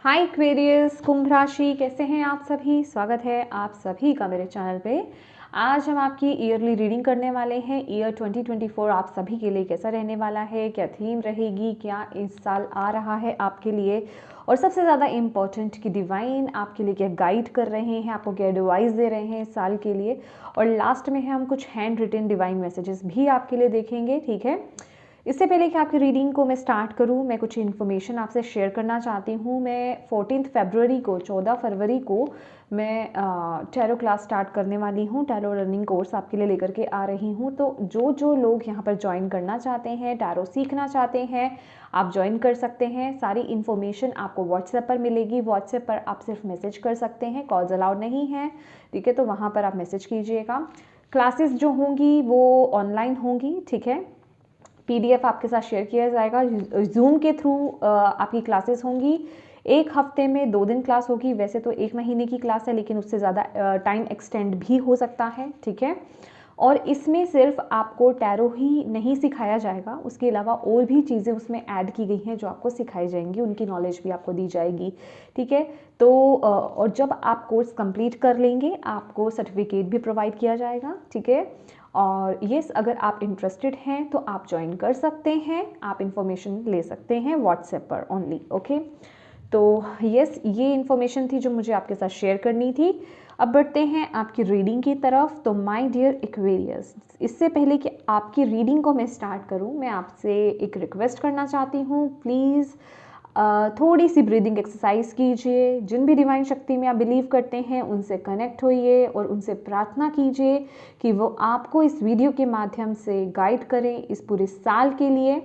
हाय Aquarius, कुंभ राशि, कैसे हैं आप सभी। स्वागत है आप सभी का मेरे चैनल पे। आज हम आपकी ईयरली रीडिंग करने वाले हैं। ईयर 2024 आप सभी के लिए कैसा रहने वाला है, क्या थीम रहेगी, क्या इस साल आ रहा है आपके लिए, और सबसे ज़्यादा इम्पॉर्टेंट कि डिवाइन आपके लिए क्या गाइड कर रहे हैं, आपको क्या एडवाइस दे रहे हैं इस साल के लिए। और लास्ट में हम कुछ हैंड रिटन डिवाइन मैसेजेस भी आपके लिए देखेंगे। ठीक है, इससे पहले कि आपकी रीडिंग को मैं स्टार्ट करूं, मैं कुछ इन्फॉर्मेशन आपसे शेयर करना चाहती हूं। मैं 14 फरवरी को मैं टैरो क्लास स्टार्ट करने वाली हूं। टैरो लर्निंग कोर्स आपके लिए लेकर के आ रही हूं। तो जो लोग यहां पर ज्वाइन करना चाहते हैं, टैरो सीखना चाहते हैं, आप ज्वाइन कर सकते हैं। सारी इन्फॉर्मेशन आपको व्हाट्सएप पर मिलेगी। व्हाट्सएप पर आप सिर्फ मैसेज कर सकते हैं, कॉल्स अलाउड नहीं है। ठीक है, तो वहाँ पर आप मैसेज कीजिएगा। क्लासेस जो होंगी वो ऑनलाइन होंगी। ठीक है, PDF आपके साथ शेयर किया जाएगा। जूम के थ्रू आपकी क्लासेस होंगी। एक हफ्ते में 2 दिन क्लास होगी। वैसे तो 1 महीने की क्लास है, लेकिन उससे ज़्यादा टाइम एक्सटेंड भी हो सकता है। ठीक है, और इसमें सिर्फ आपको टैरो ही नहीं सिखाया जाएगा, उसके अलावा और भी चीज़ें उसमें ऐड की गई हैं जो आपको सिखाई जाएंगी, उनकी नॉलेज भी आपको दी जाएगी। ठीक है, तो और जब आप कोर्स कंप्लीट कर लेंगे आपको सर्टिफिकेट भी प्रोवाइड किया जाएगा। ठीक है, और येस, अगर आप इंटरेस्टेड हैं तो आप ज्वाइन कर सकते हैं। आप इंफॉर्मेशन ले सकते हैं व्हाट्सएप पर ओनली। ओके, तो येस, ये इन्फॉर्मेशन थी जो मुझे आपके साथ शेयर करनी थी। अब बढ़ते हैं आपकी रीडिंग की तरफ। तो माय डियर एक्वेरियस, इससे पहले कि आपकी रीडिंग को मैं स्टार्ट करूं, मैं आपसे एक रिक्वेस्ट करना चाहती हूं। प्लीज़ थोड़ी सी ब्रीदिंग एक्सरसाइज कीजिए। जिन भी डिवाइन शक्ति में आप बिलीव करते हैं उनसे कनेक्ट होइए और उनसे प्रार्थना कीजिए कि वो आपको इस वीडियो के माध्यम से गाइड करें इस पूरे साल के लिए,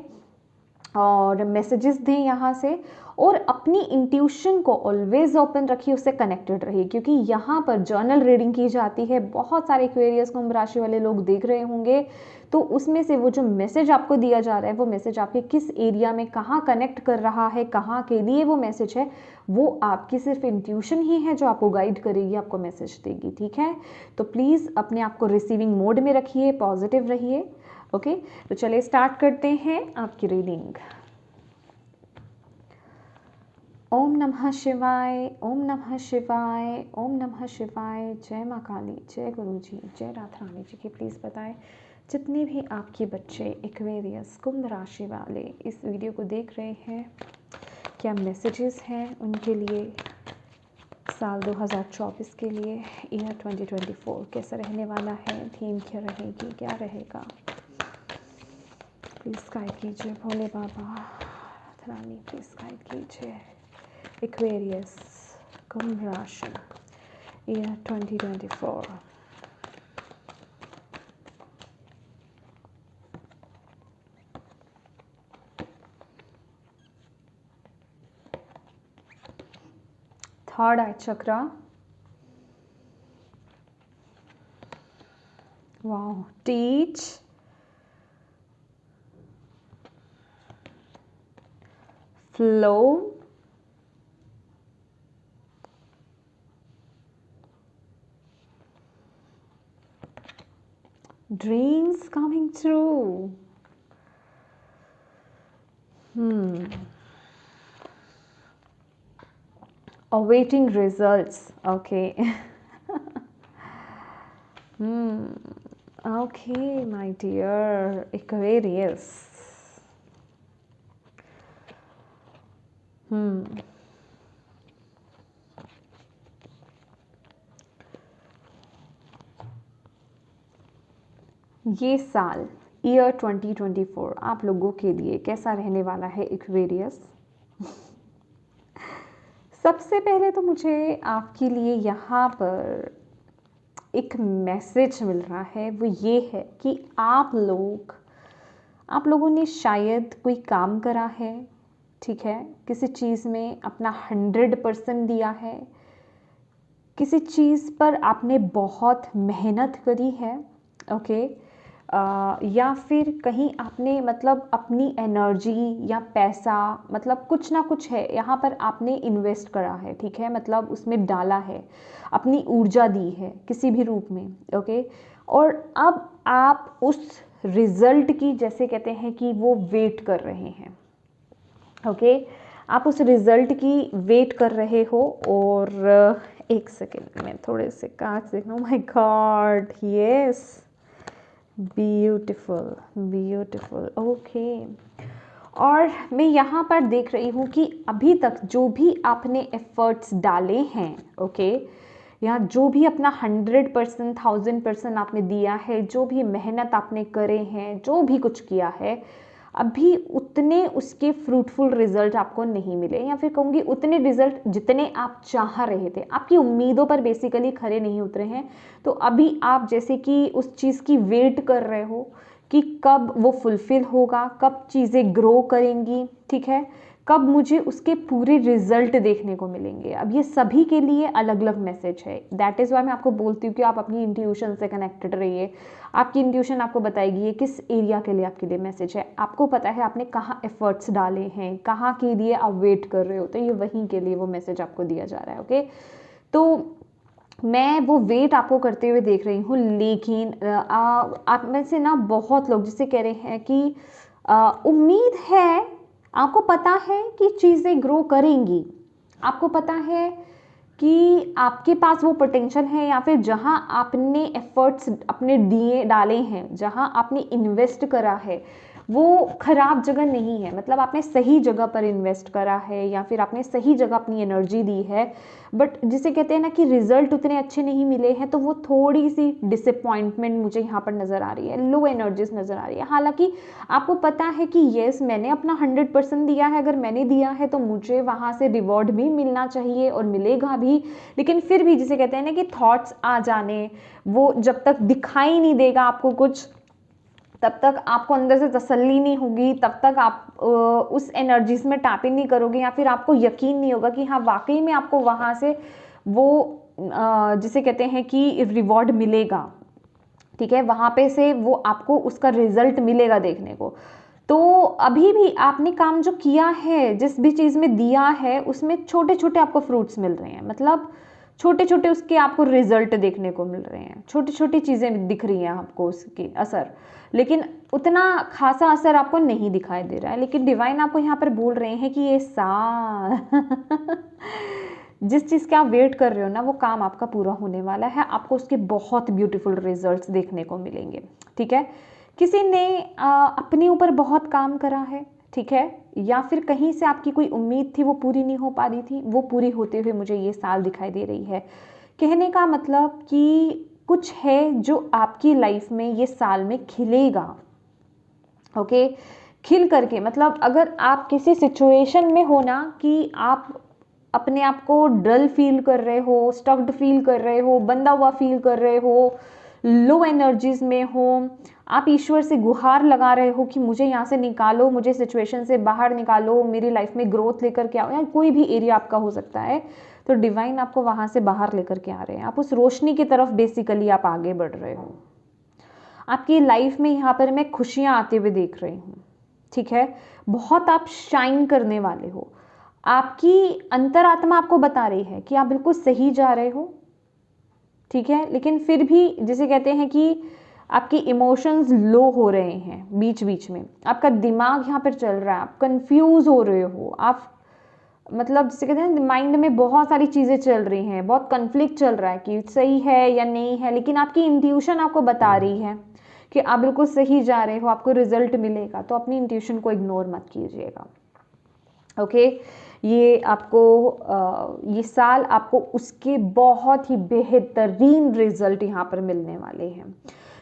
और मैसेजेस दें यहाँ से। और अपनी इंट्यूशन को ऑलवेज ओपन रखिए, उससे कनेक्टेड रहिए, क्योंकि यहाँ पर जर्नल रीडिंग की जाती है। बहुत सारे एक्वेरियस कुंभ राशि वाले लोग देख रहे होंगे, तो उसमें से वो जो मैसेज आपको दिया जा रहा है, वो मैसेज आपके किस एरिया में कहाँ कनेक्ट कर रहा है, कहाँ के लिए वो मैसेज है, वो आपकी सिर्फ इंट्यूशन ही है जो आपको गाइड करेगी, आपको मैसेज देगी। ठीक है, तो प्लीज़ अपने आप को रिसीविंग मोड में रखिए, पॉजिटिव रहिए। ओके, तो चलिए स्टार्ट करते हैं आपकी रीडिंग। ओम नमः शिवाय, ओम नमः शिवाय, ओम नमः शिवाय। जय माँ काली, जय गुरु जी, जय राधा रानी जी की। प्लीज़ बताएं जितने भी आपके बच्चे एक्वेरियस कुंभ राशि वाले इस वीडियो को देख रहे हैं, क्या मैसेजेस हैं उनके लिए साल 2024 के लिए। ईयर 2024 कैसा रहने वाला है, थीम क्या रहेगी, क्या रहेगा। प्लीज़ गाइड कीजिए भोले बाबा, रानी प्लीज़ गाइड कीजिए। एक्वेरियस कुंभ राशि year 2024। Third eye chakra, wow, teach, flow, dreams coming true. Awaiting results. Okay. Okay, my dear Aquarius. ये साल ईयर 2024 आप लोगों के लिए कैसा रहने वाला है एक्वेरियस। सबसे पहले तो मुझे आपके लिए यहाँ पर एक मैसेज मिल रहा है, वो ये है कि आप लोगों ने शायद कोई काम करा है। ठीक है, किसी चीज़ में अपना 100% दिया है, किसी चीज़ पर आपने बहुत मेहनत करी है। ओके, या फिर कहीं आपने मतलब अपनी एनर्जी या पैसा, मतलब कुछ ना कुछ है यहाँ पर आपने इन्वेस्ट करा है। ठीक है, मतलब उसमें डाला है, अपनी ऊर्जा दी है किसी भी रूप में। ओके, और अब आप उस रिजल्ट की, जैसे कहते हैं कि वो वेट कर रहे हैं। ओके, आप उस रिजल्ट की वेट कर रहे हो। और एक सेकेंड में थोड़े से कार्ड्स देखना। My God, yes, beautiful beautiful, okay. और मैं यहाँ पर देख रही हूँ कि अभी तक जो भी आपने एफर्ट्स डाले हैं, ओके, या जो भी अपना 100%, 1000% आपने दिया है, जो भी मेहनत आपने करे हैं, जो भी कुछ किया है, अभी उतने उसके फ्रूटफुल रिजल्ट आपको नहीं मिले, या फिर कहूँगी उतने रिजल्ट जितने आप चाह रहे थे, आपकी उम्मीदों पर बेसिकली खरे नहीं उतरे हैं। तो अभी आप जैसे कि उस चीज़ की वेट कर रहे हो कि कब वो फुलफिल होगा, कब चीज़ें ग्रो करेंगी, ठीक है, कब मुझे उसके पूरे रिजल्ट देखने को मिलेंगे। अब ये सभी के लिए अलग अलग मैसेज है। दैट इज़ वाई मैं आपको बोलती हूँ कि आप अपनी इंट्यूशन से कनेक्टेड रहिए। आपकी इंट्यूशन आपको बताएगी ये किस एरिया के लिए आपके लिए मैसेज है। आपको पता है आपने कहाँ एफर्ट्स डाले हैं, कहाँ के लिए आप वेट कर रहे हो, तो ये वहीं के लिए वो मैसेज आपको दिया जा रहा है, ओके। तो मैं वो वेट आपको करते हुए देख रही हूँ, लेकिन आप में से ना बहुत लोग जिससे कह रहे हैं कि उम्मीद है, आपको पता है कि चीज़ें ग्रो करेंगी, आपको पता है कि आपके पास वो पोटेंशियल है, या फिर जहाँ आपने एफर्ट्स अपने दिए डाले हैं, जहाँ आपने इन्वेस्ट करा है, वो खराब जगह नहीं है। मतलब आपने सही जगह पर इन्वेस्ट करा है, या फिर आपने सही जगह अपनी एनर्जी दी है, बट जिसे कहते हैं ना कि रिजल्ट उतने अच्छे नहीं मिले हैं, तो वो थोड़ी सी डिसअपॉइंटमेंट मुझे यहाँ पर नज़र आ रही है, लो एनर्जीज नज़र आ रही है। हालांकि आपको पता है कि येस, मैंने अपना 100% दिया है, अगर मैंने दिया है तो मुझे वहाँ से रिवॉर्ड भी मिलना चाहिए और मिलेगा भी। लेकिन फिर भी जिसे कहते हैं ना कि थॉट्स आ जाने, वो जब तक दिखाई नहीं देगा आपको कुछ, तब तक आपको अंदर से तसल्ली नहीं होगी, तब तक आप उस एनर्जीज में टैप इन नहीं करोगे, या फिर आपको यकीन नहीं होगा कि हाँ वाकई में आपको वहाँ से वो जिसे कहते हैं कि रिवॉर्ड मिलेगा, ठीक है, वहाँ पे से वो आपको उसका रिजल्ट मिलेगा देखने को। तो अभी भी आपने काम जो किया है, जिस भी चीज़ में दिया है, उसमें छोटे छोटे आपको फ्रूट्स मिल रहे हैं। मतलब छोटे छोटे उसके आपको रिजल्ट देखने को मिल रहे हैं, छोटी छोटी चीज़ें दिख रही हैं आपको उसकी असर, लेकिन उतना खासा असर आपको नहीं दिखाई दे रहा है। लेकिन डिवाइन आपको यहाँ पर बोल रहे हैं कि ये साल जिस चीज़ के आप वेट कर रहे हो ना, वो काम आपका पूरा होने वाला है, आपको उसके बहुत ब्यूटीफुल रिजल्ट्स देखने को मिलेंगे, ठीक है। किसी ने अपने ऊपर बहुत काम करा है, ठीक है, या फिर कहीं से आपकी कोई उम्मीद थी वो पूरी नहीं हो पा रही थी, वो पूरी होते हुए मुझे ये साल दिखाई दे रही है। कहने का मतलब कि कुछ है जो आपकी लाइफ में ये साल में खिलेगा, ओके। खिल करके मतलब अगर आप किसी सिचुएशन में हो ना कि आप अपने आप को डल फील कर रहे हो, स्टक्ड फील कर रहे हो, बंधा हुआ फील कर रहे हो, लो एनर्जीज में हो, आप ईश्वर से गुहार लगा रहे हो कि मुझे यहाँ से निकालो, मुझे सिचुएशन से बाहर निकालो, मेरी लाइफ में ग्रोथ लेकर के आओ, या कोई भी एरिया आपका हो सकता है, तो डिवाइन आपको वहाँ से बाहर लेकर के आ रहे हैं। आप उस रोशनी की तरफ बेसिकली आप आगे बढ़ रहे हो। आपकी लाइफ में यहाँ पर मैं खुशियाँ आते हुए देख रही हूँ, ठीक है। बहुत आप शाइन करने वाले हो, आपकी अंतरात्मा आपको बता रही है कि आप बिल्कुल सही जा रहे हो, ठीक है। लेकिन फिर भी जिसे कहते हैं कि आपके इमोशंस लो हो रहे हैं, बीच बीच में आपका दिमाग यहाँ पर चल रहा है, आप कंफ्यूज हो रहे हो, आप मतलब जिसे कहते हैं माइंड में बहुत सारी चीज़ें चल रही हैं, बहुत कन्फ्लिक्ट चल रहा है कि सही है या नहीं है। लेकिन आपकी इंट्यूशन आपको बता रही है कि आप बिल्कुल सही जा रहे हो, आपको रिजल्ट मिलेगा। तो अपनी इंट्यूशन को इग्नोर मत कीजिएगा, ओके। ये आपको ये साल आपको उसके बहुत ही बेहतरीन रिजल्ट यहाँ पर मिलने वाले हैं।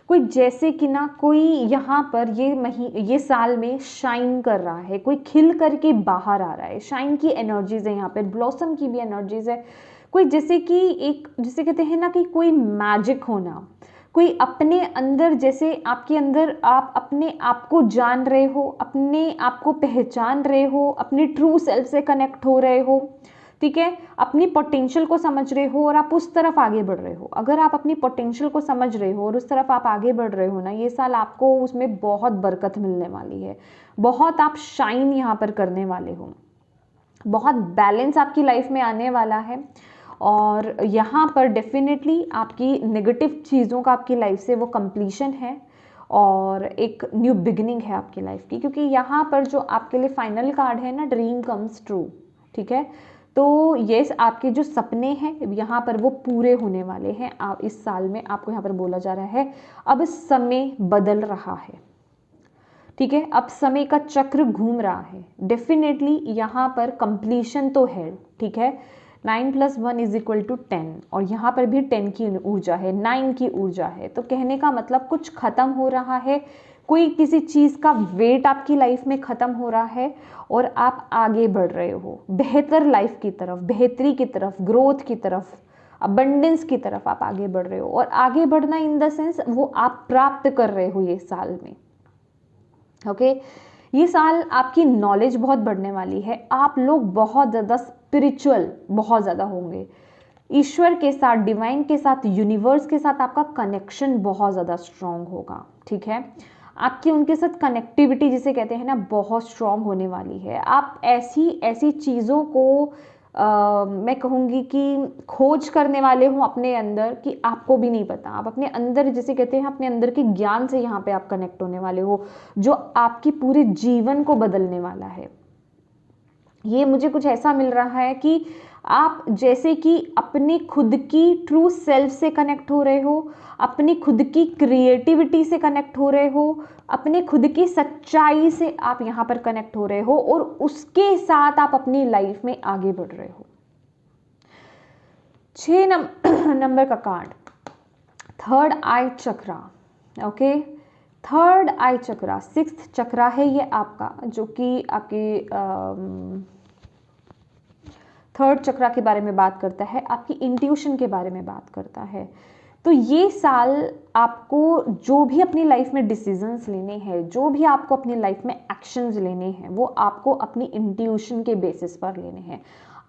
कोई जैसे कि ना कोई यहाँ पर ये साल में शाइन कर रहा है, कोई खिल करके बाहर आ रहा है, शाइन की एनर्जीज है यहाँ पर, ब्लॉसम की भी एनर्जीज है। कोई जैसे कि एक जिसे कहते हैं ना कि कोई मैजिक होना, कोई अपने अंदर, जैसे आपके अंदर आप अपने आप को जान रहे हो, अपने आप को पहचान रहे हो, अपने ट्रू सेल्फ से कनेक्ट हो रहे हो, ठीक है, अपनी पोटेंशियल को समझ रहे हो और आप उस तरफ आगे बढ़ रहे हो। अगर आप अपनी पोटेंशियल को समझ रहे हो और उस तरफ आप आगे बढ़ रहे हो ना, ये साल आपको उसमें बहुत बरकत मिलने वाली है, बहुत आप शाइन यहाँ पर करने वाले हो, बहुत बैलेंस आपकी लाइफ में आने वाला है। और यहाँ पर डेफिनेटली आपकी नेगेटिव चीज़ों का आपकी लाइफ से वो कंप्लीशन है, और एक न्यू बिगिनिंग है आपकी लाइफ की, क्योंकि यहाँ पर जो आपके लिए फाइनल कार्ड है ना, ड्रीम कम्स ट्रू, ठीक है। तो ये आपके जो सपने हैं यहाँ पर वो पूरे होने वाले हैं। आप इस साल में आपको यहाँ पर बोला जा रहा है अब समय बदल रहा है, ठीक है, अब समय का चक्र घूम रहा है। डेफिनेटली यहाँ पर कंप्लीशन तो है, ठीक है, 9 + 1 = 10, और यहाँ पर भी 10 की ऊर्जा है, 9 की ऊर्जा है। तो कहने का मतलब कुछ खत्म हो रहा है, कोई किसी चीज़ का वेट आपकी लाइफ में ख़त्म हो रहा है और आप आगे बढ़ रहे हो बेहतर लाइफ की तरफ, बेहतरी की तरफ, ग्रोथ की तरफ, अबंडेंस की तरफ आप आगे बढ़ रहे हो। और आगे बढ़ना इन द सेंस वो आप प्राप्त कर रहे हो ये साल में, ओके। ये साल आपकी नॉलेज बहुत बढ़ने वाली है, आप लोग बहुत ज़्यादा स्पिरिचुअल बहुत ज़्यादा होंगे, ईश्वर के साथ, डिवाइन के साथ, यूनिवर्स के साथ आपका कनेक्शन बहुत ज़्यादा स्ट्रॉन्ग होगा, ठीक है। आपकी उनके साथ कनेक्टिविटी जिसे कहते हैं ना, बहुत स्ट्रॉन्ग होने वाली है। आप ऐसी ऐसी चीज़ों को मैं कहूँगी कि खोज करने वाले हो अपने अंदर कि आपको भी नहीं पता। आप अपने अंदर जिसे कहते हैं अपने अंदर के ज्ञान से यहाँ पे आप कनेक्ट होने वाले हो, जो आपकी पूरे जीवन को बदलने वाला है। ये मुझे कुछ ऐसा मिल रहा है कि आप जैसे कि अपने खुद की ट्रू सेल्फ से कनेक्ट हो रहे हो, अपनी खुद की क्रिएटिविटी से कनेक्ट हो रहे हो, अपने खुद की सच्चाई से आप यहाँ पर कनेक्ट हो रहे हो और उसके साथ आप अपनी लाइफ में आगे बढ़ रहे हो। 6 नंबर का कार्ड, थर्ड आई चक्रा, ओके। थर्ड आई चक्रा 6th चक्रा है ये आपका, जो कि आपके थर्ड चक्रा के बारे में बात करता है, आपकी इंट्यूशन के बारे में बात करता है। तो ये साल आपको जो भी अपनी लाइफ में डिसीजंस लेने हैं, जो भी आपको अपनी लाइफ में एक्शंस लेने हैं, वो आपको अपनी इंट्यूशन के बेसिस पर लेने हैं।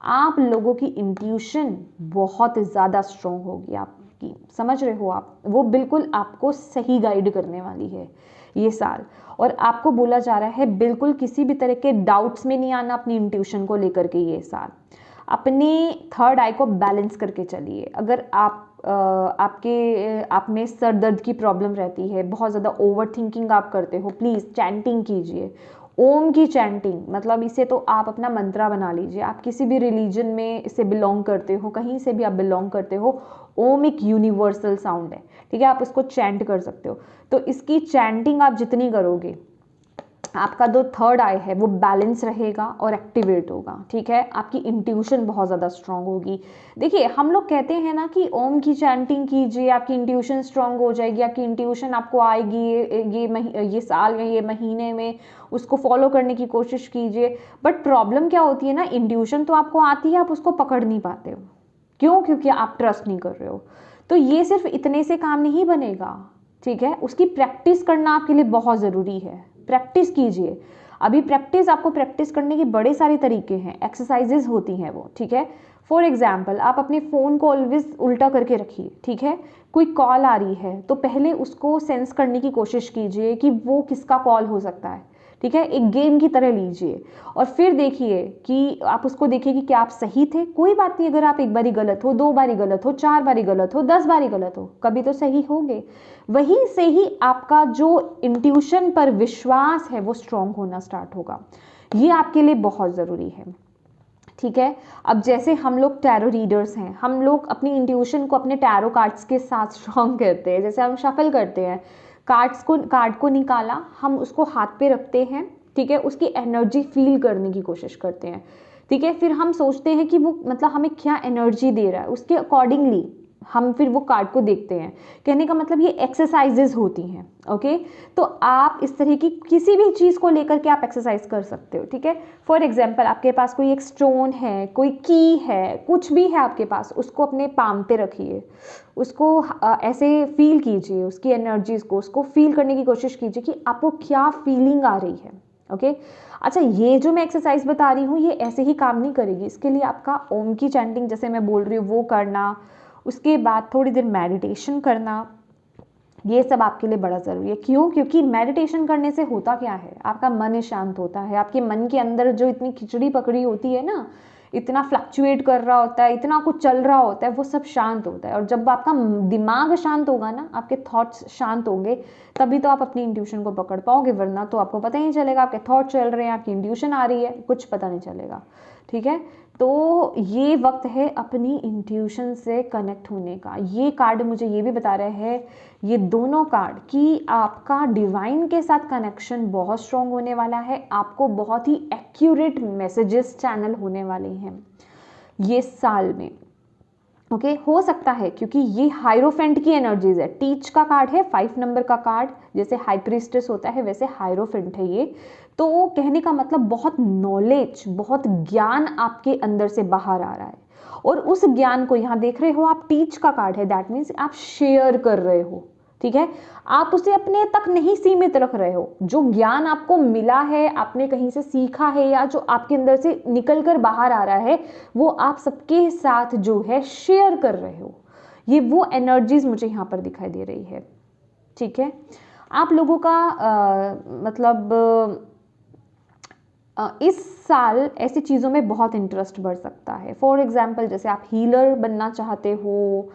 आप लोगों की इंट्यूशन बहुत ज़्यादा स्ट्रॉन्ग होगी आपकी, समझ रहे हो आप, वो बिल्कुल आपको सही गाइड करने वाली है ये साल। और आपको बोला जा रहा है बिल्कुल किसी भी तरह के डाउट्स में नहीं आना अपनी इंट्यूशन को लेकर के ये साल। अपने थर्ड आई को बैलेंस करके चलिए। अगर आप में सर दर्द की प्रॉब्लम रहती है, बहुत ज़्यादा ओवर थिंकिंग आप करते हो, प्लीज़ चैंटिंग कीजिए, ओम की चैंटिंग, मतलब इसे तो आप अपना मंत्रा बना लीजिए। आप किसी भी रिलीजन में इसे बिलोंग करते हो, कहीं से भी आप बिलोंग करते हो, ओम एक यूनिवर्सल साउंड है, ठीक है, आप इसको चैंट कर सकते हो। तो इसकी चैंटिंग आप जितनी करोगे, आपका जो थर्ड आई है वो बैलेंस रहेगा और एक्टिवेट होगा, ठीक है। आपकी इंट्यूशन बहुत ज़्यादा स्ट्रांग होगी। देखिए, हम लोग कहते हैं ना कि ओम की चैंटिंग कीजिए, आपकी इंट्यूशन स्ट्रांग हो जाएगी, आपकी इंट्यूशन आपको आएगी ये साल या ये महीने में, उसको फॉलो करने की कोशिश कीजिए। बट प्रॉब्लम क्या होती है ना, इंट्यूशन तो आपको आती है, आप उसको पकड़ नहीं पाते हो। क्यों? क्योंकि आप ट्रस्ट नहीं कर रहे हो। तो ये सिर्फ इतने से काम नहीं बनेगा, ठीक है, उसकी प्रैक्टिस करना आपके लिए बहुत ज़रूरी है। प्रैक्टिस कीजिए। अभी प्रैक्टिस, आपको प्रैक्टिस करने के बड़े सारे तरीके हैं, एक्सरसाइजेज होती हैं वो, ठीक है। फॉर एग्जाम्पल, आप अपने फ़ोन को ऑलवेज उल्टा करके रखिए, ठीक है। कोई कॉल आ रही है तो पहले उसको सेंस करने की कोशिश कीजिए कि वो किसका कॉल हो सकता है, ठीक है, एक गेम की तरह लीजिए। और फिर देखिए कि आप उसको देखिए कि क्या आप सही थे। कोई बात नहीं, अगर आप एक बारी गलत हो, 2 बारी गलत हो, 4 बारी गलत हो, 10 बारी गलत हो, कभी तो सही होंगे। वहीं से ही आपका जो इंट्यूशन पर विश्वास है वो स्ट्रॉन्ग होना स्टार्ट होगा। ये आपके लिए बहुत ज़रूरी है, ठीक है। अब जैसे हम लोग टैरो रीडर्स हैं, हम लोग अपनी इंट्यूशन को अपने टैरो कार्ड्स के साथ स्ट्रॉन्ग करते हैं। जैसे हम शफल करते हैं, कार्ड को निकाला, हम उसको हाथ पे रखते हैं, ठीक है, उसकी एनर्जी फील करने की कोशिश करते हैं, ठीक है। फिर हम सोचते हैं कि वो मतलब हमें क्या एनर्जी दे रहा है, उसके अकॉर्डिंगली हम फिर वो कार्ड को देखते हैं। कहने का मतलब ये एक्सरसाइजेज होती हैं, ओके। तो आप इस तरह की किसी भी चीज़ को लेकर के आप एक्सरसाइज कर सकते हो, ठीक है। फॉर एग्जांपल, आपके पास कोई एक स्टोन है, कोई की है, कुछ भी है आपके पास, उसको अपने पाम पे रखिए, उसको ऐसे फील कीजिए, उसकी एनर्जीज को, उसको फील करने की कोशिश कीजिए कि आपको क्या फीलिंग आ रही है, ओके। अच्छा, ये जो मैं एक्सरसाइज बता रही हूँ ये ऐसे ही काम नहीं करेगी, इसके लिए आपका ओम की चैंटिंग जैसे मैं बोल रही हूँ वो करना, उसके बाद थोड़ी देर मेडिटेशन करना, ये सब आपके लिए बड़ा ज़रूरी है। क्यों? क्योंकि मेडिटेशन करने से होता क्या है, आपका मन शांत होता है। आपके मन के अंदर जो इतनी खिचड़ी पकड़ी होती है ना, इतना फ्लक्चुएट कर रहा होता है, इतना कुछ चल रहा होता है, वो सब शांत होता है। और जब आपका दिमाग शांत होगा ना, आपके थॉट्स शांत होंगे, तभी तो आप अपनी इंट्यूशन को पकड़ पाओगे, वरना तो आपको पता ही नहीं चलेगा आपके थॉट चल रहे हैं, आपकी इंट्यूशन आ रही है, कुछ पता नहीं चलेगा। ठीक है, तो ये वक्त है अपनी इंट्यूशन से कनेक्ट होने का। ये कार्ड मुझे ये भी बता रहे हैं, ये दोनों कार्ड, कि आपका डिवाइन के साथ कनेक्शन बहुत स्ट्रॉन्ग होने वाला है, आपको बहुत ही एक्यूरेट मैसेजेस चैनल होने वाले हैं ये साल में। ओके, हो सकता है क्योंकि ये हायरोफेंट की एनर्जीज है, टीच का कार्ड है, 5 नंबर का कार्ड, जैसे हाई प्रीस्टेस होता है वैसे हायरोफेंट है ये। तो कहने का मतलब बहुत नॉलेज, बहुत ज्ञान आपके अंदर से बाहर आ रहा है, और उस ज्ञान को यहाँ देख रहे हो आप, टीच का कार्ड है, दैट मीन्स आप शेयर कर रहे हो। ठीक है, आप उसे अपने तक नहीं सीमित रख रहे हो। जो ज्ञान आपको मिला है, आपने कहीं से सीखा है, या जो आपके अंदर से निकल कर बाहर आ रहा है, वो आप सबके साथ जो है शेयर कर रहे हो। ये वो एनर्जीज मुझे यहाँ पर दिखाई दे रही है। ठीक है, आप लोगों का मतलब इस साल ऐसी चीज़ों में बहुत इंटरेस्ट बढ़ सकता है। फॉर एग्जाम्पल, जैसे आप हीलर बनना चाहते हो,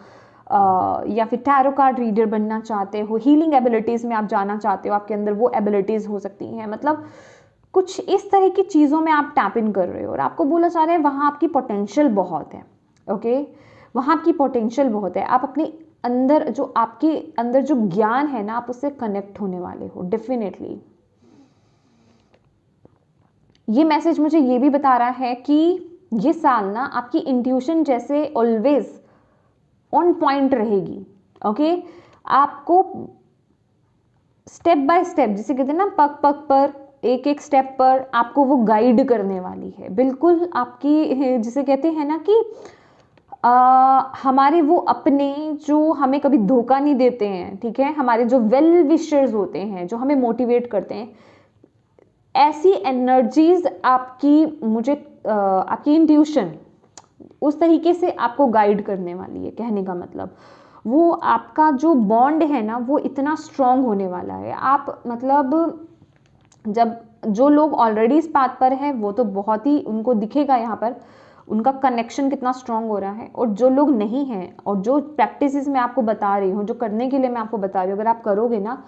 या फिर टैरो कार्ड रीडर बनना चाहते हो, हीलिंग एबिलिटीज़ में आप जाना चाहते हो, आपके अंदर वो एबिलिटीज़ हो सकती हैं। मतलब कुछ इस तरह की चीज़ों में आप टैप इन कर रहे हो, और आपको बोला जा रहा है वहाँ आपकी पोटेंशियल बहुत है। ओके, वहाँ आपकी पोटेंशियल बहुत है। आप अपने अंदर जो, आपके अंदर जो ज्ञान है ना, आप उससे कनेक्ट होने वाले हो डेफिनेटली। ये मैसेज मुझे ये भी बता रहा है कि ये साल ना आपकी इंट्यूशन जैसे ऑलवेज ऑन पॉइंट रहेगी। ओके, आपको स्टेप बाय स्टेप, जिसे कहते हैं ना, पग पग पर, एक एक स्टेप पर आपको वो गाइड करने वाली है। बिल्कुल आपकी, जिसे कहते हैं ना कि हमारे वो अपने जो हमें कभी धोखा नहीं देते हैं, ठीक है, हमारे जो वेल विशर्स होते हैं, जो हमें मोटिवेट करते हैं, ऐसी एनर्जीज आपकी, मुझे आपकी इंट्यूशन उस तरीके से आपको गाइड करने वाली है। कहने का मतलब, वो आपका जो बॉन्ड है ना, वो इतना स्ट्रांग होने वाला है। आप मतलब, जब जो लोग ऑलरेडी इस पाथ पर हैं, वो तो बहुत ही, उनको दिखेगा यहाँ पर उनका कनेक्शन कितना स्ट्रांग हो रहा है। और जो लोग नहीं हैं, और जो प्रैक्टिसेस मैं आपको बता रही हूँ, जो करने के लिए मैं आपको बता रही हूँ, अगर आप करोगे ना,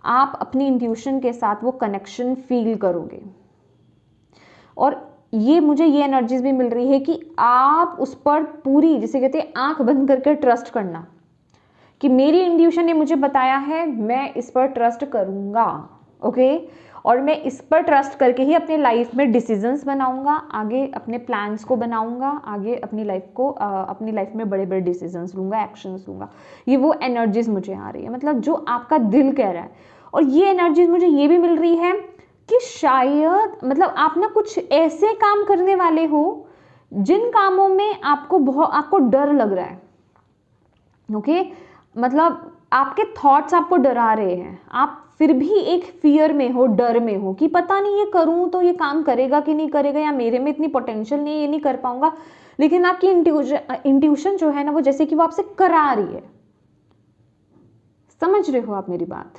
आप अपनी इंट्यूशन के साथ वो कनेक्शन फील करोगे। और ये मुझे ये एनर्जीज भी मिल रही है कि आप उस पर पूरी, जिसे कहते हैं आंख बंद करके ट्रस्ट करना, कि मेरी इंट्यूशन ने मुझे बताया है, मैं इस पर ट्रस्ट करूंगा। ओके, और मैं इस पर ट्रस्ट करके ही अपने लाइफ में डिसीजंस बनाऊंगा, आगे अपने प्लान्स को बनाऊंगा, आगे अपनी लाइफ को, अपनी लाइफ में बड़े बड़े डिसीजंस लूंगा, एक्शंस लूंगा। ये वो एनर्जीज मुझे आ रही है, मतलब जो आपका दिल कह रहा है। और ये एनर्जीज मुझे ये भी मिल रही है कि शायद, मतलब आप ना कुछ ऐसे काम करने वाले हो जिन कामों में आपको डर लग रहा है। ओके, मतलब आपके थॉट्स आपको डरा रहे हैं, आप फिर भी एक फियर में हो, डर में हो कि पता नहीं ये करूं तो ये काम करेगा कि नहीं करेगा, या मेरे में इतनी पोटेंशियल नहीं है, ये नहीं कर पाऊंगा। लेकिन आपकी इंट्यूशन जो है ना, वो जैसे कि वो आपसे करा रही है। समझ रहे हो आप मेरी बात?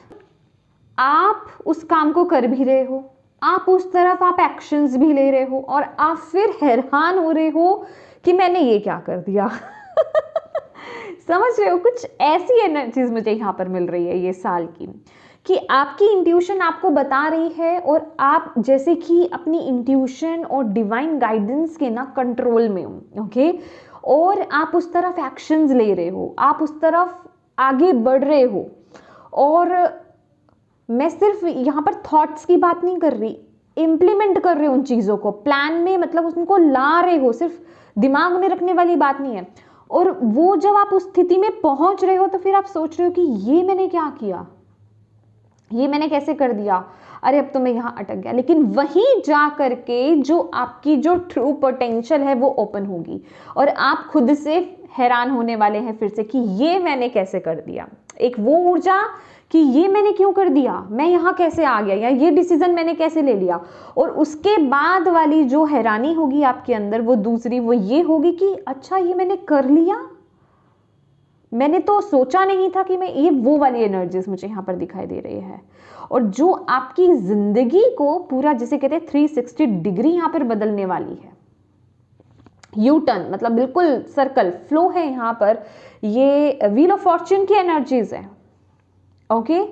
आप उस काम को कर भी रहे हो, आप उस तरफ आप एक्शंस भी ले रहे हो, और आप फिर हैरान हो रहे हो कि मैंने ये क्या कर दिया। समझ रहे हो? कुछ ऐसी एनर्जीज मुझे यहाँ पर मिल रही है ये साल की, कि आपकी इंट्यूशन आपको बता रही है, और आप जैसे कि अपनी इंट्यूशन और डिवाइन गाइडेंस के ना कंट्रोल में हो। ओके, और आप उस तरफ एक्शंस ले रहे हो, आप उस तरफ आगे बढ़ रहे हो। और मैं सिर्फ यहाँ पर थॉट्स की बात नहीं कर रही, इम्प्लीमेंट कर रहे हो उन चीज़ों को, प्लान में, मतलब उनको ला रहे हो, सिर्फ दिमाग में रखने वाली बात नहीं है। और वो जब आप उस स्थिति में पहुंच रहे हो, तो फिर आप सोच रहे हो कि ये मैंने क्या किया, ये मैंने कैसे कर दिया, अरे अब तो मैं यहाँ अटक गया। लेकिन वहीं जा करके जो आपकी जो ट्रू पोटेंशियल है वो ओपन होगी, और आप खुद से हैरान होने वाले हैं फिर से कि ये मैंने कैसे कर दिया। एक वो ऊर्जा कि ये मैंने क्यों कर दिया, मैं यहाँ कैसे आ गया, या ये डिसीजन मैंने कैसे ले लिया। और उसके बाद वाली जो हैरानी होगी आपके अंदर, वो दूसरी, वो ये होगी कि अच्छा ये मैंने कर लिया, मैंने तो सोचा नहीं था कि मैं, ये वो वाली एनर्जीज मुझे यहाँ पर दिखाई दे रही है। और जो आपकी जिंदगी को पूरा, जिसे कहते हैं 360 डिग्री यहाँ पर बदलने वाली है। यू टर्न, मतलब बिल्कुल सर्कल फ्लो है यहाँ पर, ये व्हील ऑफ फॉर्च्यून की एनर्जीज है। ओके,